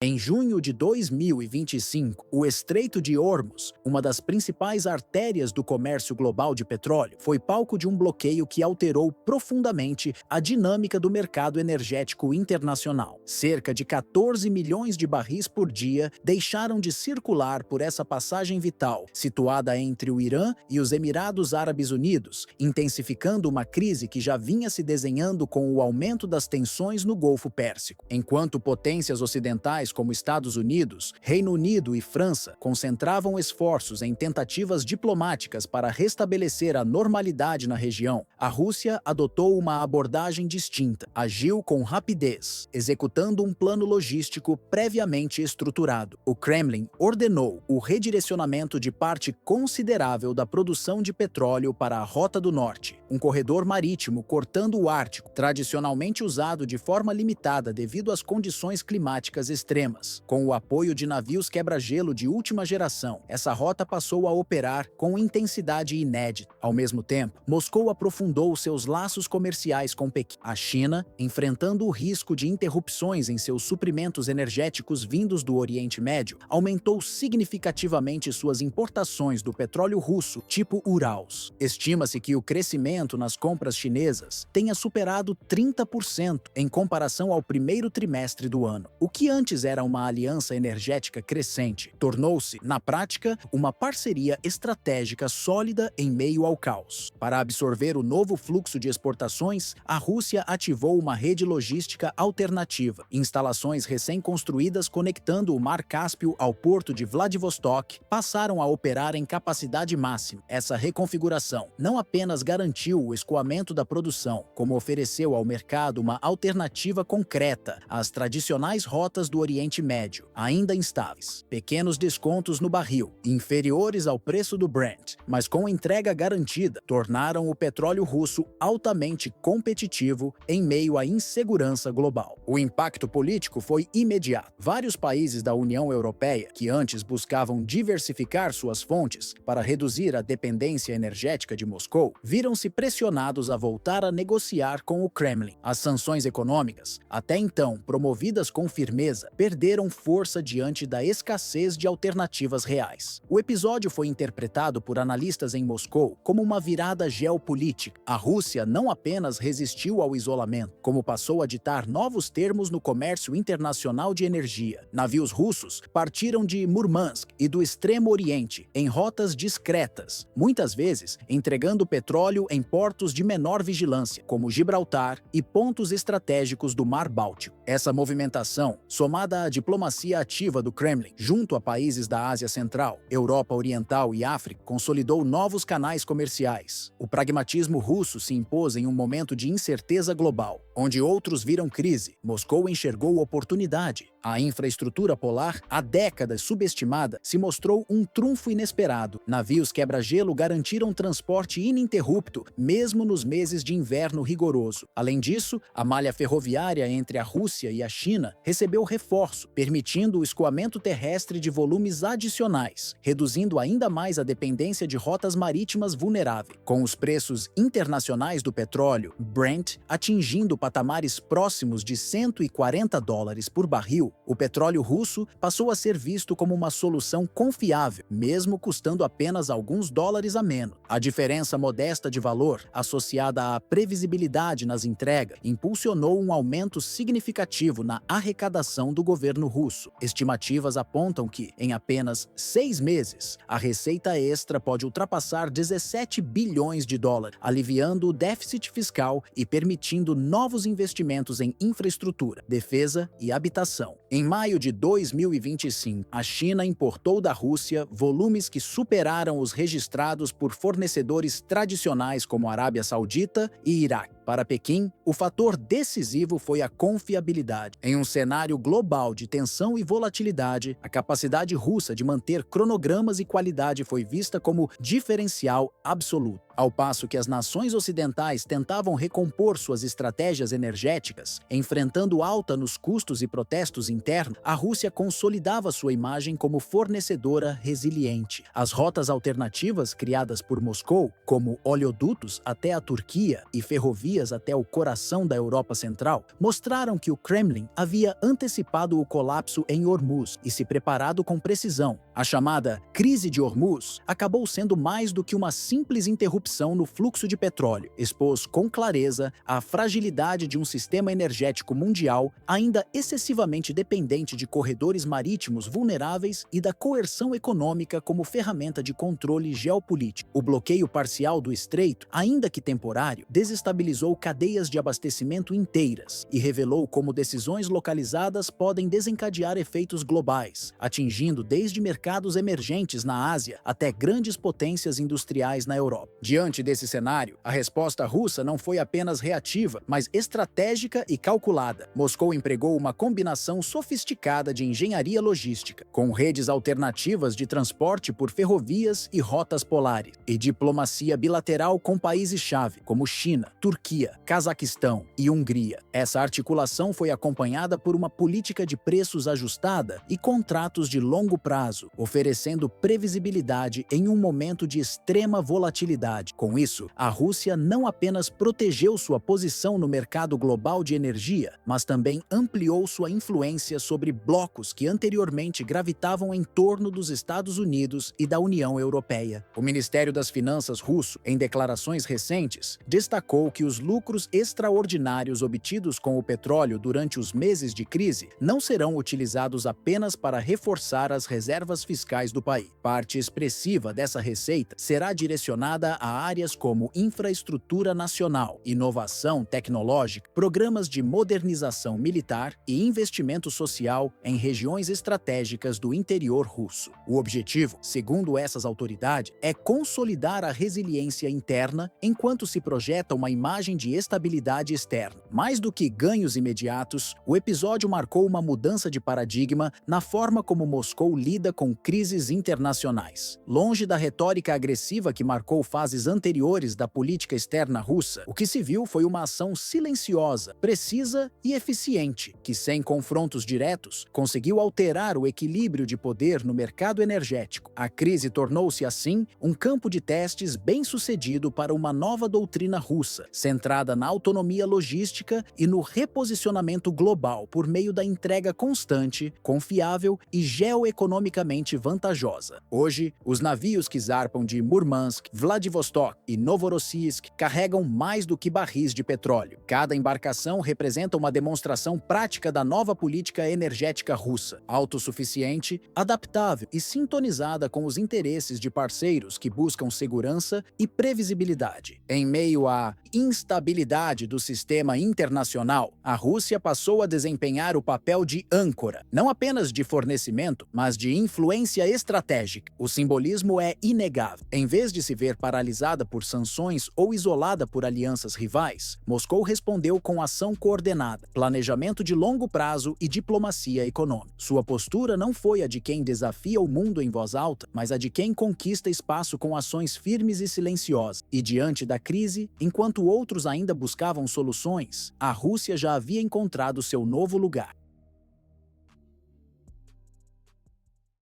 Em junho de 2025, o Estreito de Hormuz, uma das principais artérias do comércio global de petróleo, foi palco de um bloqueio que alterou profundamente a dinâmica do mercado energético internacional. Cerca de 14 milhões de barris por dia deixaram de circular por essa passagem vital, situada entre o Irã e os Emirados Árabes Unidos, intensificando uma crise que já vinha se desenhando com o aumento das tensões no Golfo Pérsico. Enquanto potências ocidentais como Estados Unidos, Reino Unido e França concentravam esforços em tentativas diplomáticas para restabelecer a normalidade na região, a Rússia adotou uma abordagem distinta, agiu com rapidez, executando um plano logístico previamente estruturado. O Kremlin ordenou o redirecionamento de parte considerável da produção de petróleo para a Rota do Norte, um corredor marítimo cortando o Ártico, tradicionalmente usado de forma limitada devido às condições climáticas extremas. Com o apoio de navios quebra-gelo de última geração, essa rota passou a operar com intensidade inédita. Ao mesmo tempo, Moscou aprofundou seus laços comerciais com Pequim. A China, enfrentando o risco de interrupções em seus suprimentos energéticos vindos do Oriente Médio, aumentou significativamente suas importações do petróleo russo tipo Urals. Estima-se que o crescimento nas compras chinesas tenha superado 30% em comparação ao primeiro trimestre do ano. O que antes era uma aliança energética crescente, tornou-se, na prática, uma parceria estratégica sólida em meio ao caos. Para absorver o novo fluxo de exportações, a Rússia ativou uma rede logística alternativa, instalações recém-construídas conectando o Mar Cáspio ao porto de Vladivostok passaram a operar em capacidade máxima. Essa reconfiguração não apenas garantiu o escoamento da produção, como ofereceu ao mercado uma alternativa concreta às tradicionais rotas do Oriente Médio, ainda instáveis. Pequenos descontos no barril, inferiores ao preço do Brent, mas com entrega garantida, tornaram o petróleo russo altamente competitivo em meio à insegurança global. O impacto político foi imediato. Vários países da União Europeia, que antes buscavam diversificar suas fontes para reduzir a dependência energética de Moscou, viram-se pressionados a voltar a negociar com o Kremlin. As sanções econômicas, até então promovidas com firmeza, perderam força diante da escassez de alternativas reais. O episódio foi interpretado por analistas em Moscou como uma virada geopolítica. A Rússia não apenas resistiu ao isolamento, como passou a ditar novos termos no comércio internacional de energia. Navios russos partiram de Murmansk e do Extremo Oriente em rotas discretas, muitas vezes entregando petróleo em portos de menor vigilância, como Gibraltar e pontos estratégicos do Mar Báltico. Essa movimentação, somada à diplomacia ativa do Kremlin, junto a países da Ásia Central, Europa Oriental e África, consolidou novos canais comerciais. O pragmatismo russo se impôs em um momento de incerteza global. Onde outros viram crise, Moscou enxergou oportunidade. A infraestrutura polar, há décadas subestimada, se mostrou um trunfo inesperado. Navios quebra-gelo garantiram transporte ininterrupto, mesmo nos meses de inverno rigoroso. Além disso, a malha ferroviária entre a Rússia e a China recebeu reforço, permitindo o escoamento terrestre de volumes adicionais, reduzindo ainda mais a dependência de rotas marítimas vulneráveis. Com os preços internacionais do petróleo, Brent, atingindo patamares próximos de $140 por barril, o petróleo russo passou a ser visto como uma solução confiável, mesmo custando apenas alguns dólares a menos. A diferença modesta de valor, associada à previsibilidade nas entregas, impulsionou um aumento significativo na arrecadação do governo russo. Estimativas apontam que, em apenas 6 meses, a receita extra pode ultrapassar 17 bilhões de dólares, aliviando o déficit fiscal e permitindo novos investimentos em infraestrutura, defesa e habitação. Em maio de 2025, a China importou da Rússia volumes que superaram os registrados por fornecedores tradicionais como Arábia Saudita e Iraque. Para Pequim, o fator decisivo foi a confiabilidade. Em um cenário global de tensão e volatilidade, a capacidade russa de manter cronogramas e qualidade foi vista como diferencial absoluto. Ao passo que as nações ocidentais tentavam recompor suas estratégias energéticas, enfrentando alta nos custos e protestos internos, a Rússia consolidava sua imagem como fornecedora resiliente. As rotas alternativas criadas por Moscou, como oleodutos até a Turquia e ferrovias até o coração da Europa Central, mostraram que o Kremlin havia antecipado o colapso em Hormuz e se preparado com precisão. A chamada crise de Hormuz acabou sendo mais do que uma simples interrupção no fluxo de petróleo, expôs com clareza a fragilidade de um sistema energético mundial ainda excessivamente dependente de corredores marítimos vulneráveis e da coerção econômica como ferramenta de controle geopolítico. O bloqueio parcial do estreito, ainda que temporário, desestabilizou cadeias de abastecimento inteiras e revelou como decisões localizadas podem desencadear efeitos globais, atingindo desde mercados emergentes na Ásia até grandes potências industriais na Europa. Diante desse cenário, a resposta russa não foi apenas reativa, mas estratégica e calculada. Moscou empregou uma combinação sofisticada de engenharia logística, com redes alternativas de transporte por ferrovias e rotas polares, e diplomacia bilateral com países-chave, como China, Turquia, Cazaquistão e Hungria. Essa articulação foi acompanhada por uma política de preços ajustada e contratos de longo prazo, oferecendo previsibilidade em um momento de extrema volatilidade. Com isso, a Rússia não apenas protegeu sua posição no mercado global de energia, mas também ampliou sua influência sobre blocos que anteriormente gravitavam em torno dos Estados Unidos e da União Europeia. O Ministério das Finanças russo, em declarações recentes, destacou que os lucros extraordinários obtidos com o petróleo durante os meses de crise não serão utilizados apenas para reforçar as reservas fiscais do país. Parte expressiva dessa receita será direcionada a áreas como infraestrutura nacional, inovação tecnológica, programas de modernização militar e investimento social em regiões estratégicas do interior russo. O objetivo, segundo essas autoridades, é consolidar a resiliência interna enquanto se projeta uma imagem de estabilidade externa. Mais do que ganhos imediatos, o episódio marcou uma mudança de paradigma na forma como Moscou lida com crises internacionais. Longe da retórica agressiva que marcou fases anteriores da política externa russa, o que se viu foi uma ação silenciosa, precisa e eficiente, que, sem confrontos diretos, conseguiu alterar o equilíbrio de poder no mercado energético. A crise tornou-se, assim, um campo de testes bem-sucedido para uma nova doutrina russa, centrada na autonomia logística e no reposicionamento global por meio da entrega constante, confiável e geoeconomicamente vantajosa. Hoje, os navios que zarpam de Murmansk, Vladivostok e Novorossiysk carregam mais do que barris de petróleo. Cada embarcação representa uma demonstração prática da nova política energética russa, autossuficiente, adaptável e sintonizada com os interesses de parceiros que buscam segurança e previsibilidade. Em meio à instabilidade instabilidade do sistema internacional, a Rússia passou a desempenhar o papel de âncora, não apenas de fornecimento, mas de influência estratégica. O simbolismo é inegável. Em vez de se ver paralisada por sanções ou isolada por alianças rivais, Moscou respondeu com ação coordenada, planejamento de longo prazo e diplomacia econômica. Sua postura não foi a de quem desafia o mundo em voz alta, mas a de quem conquista espaço com ações firmes e silenciosas. E diante da crise, enquanto outros ainda buscavam soluções, a Rússia já havia encontrado seu novo lugar.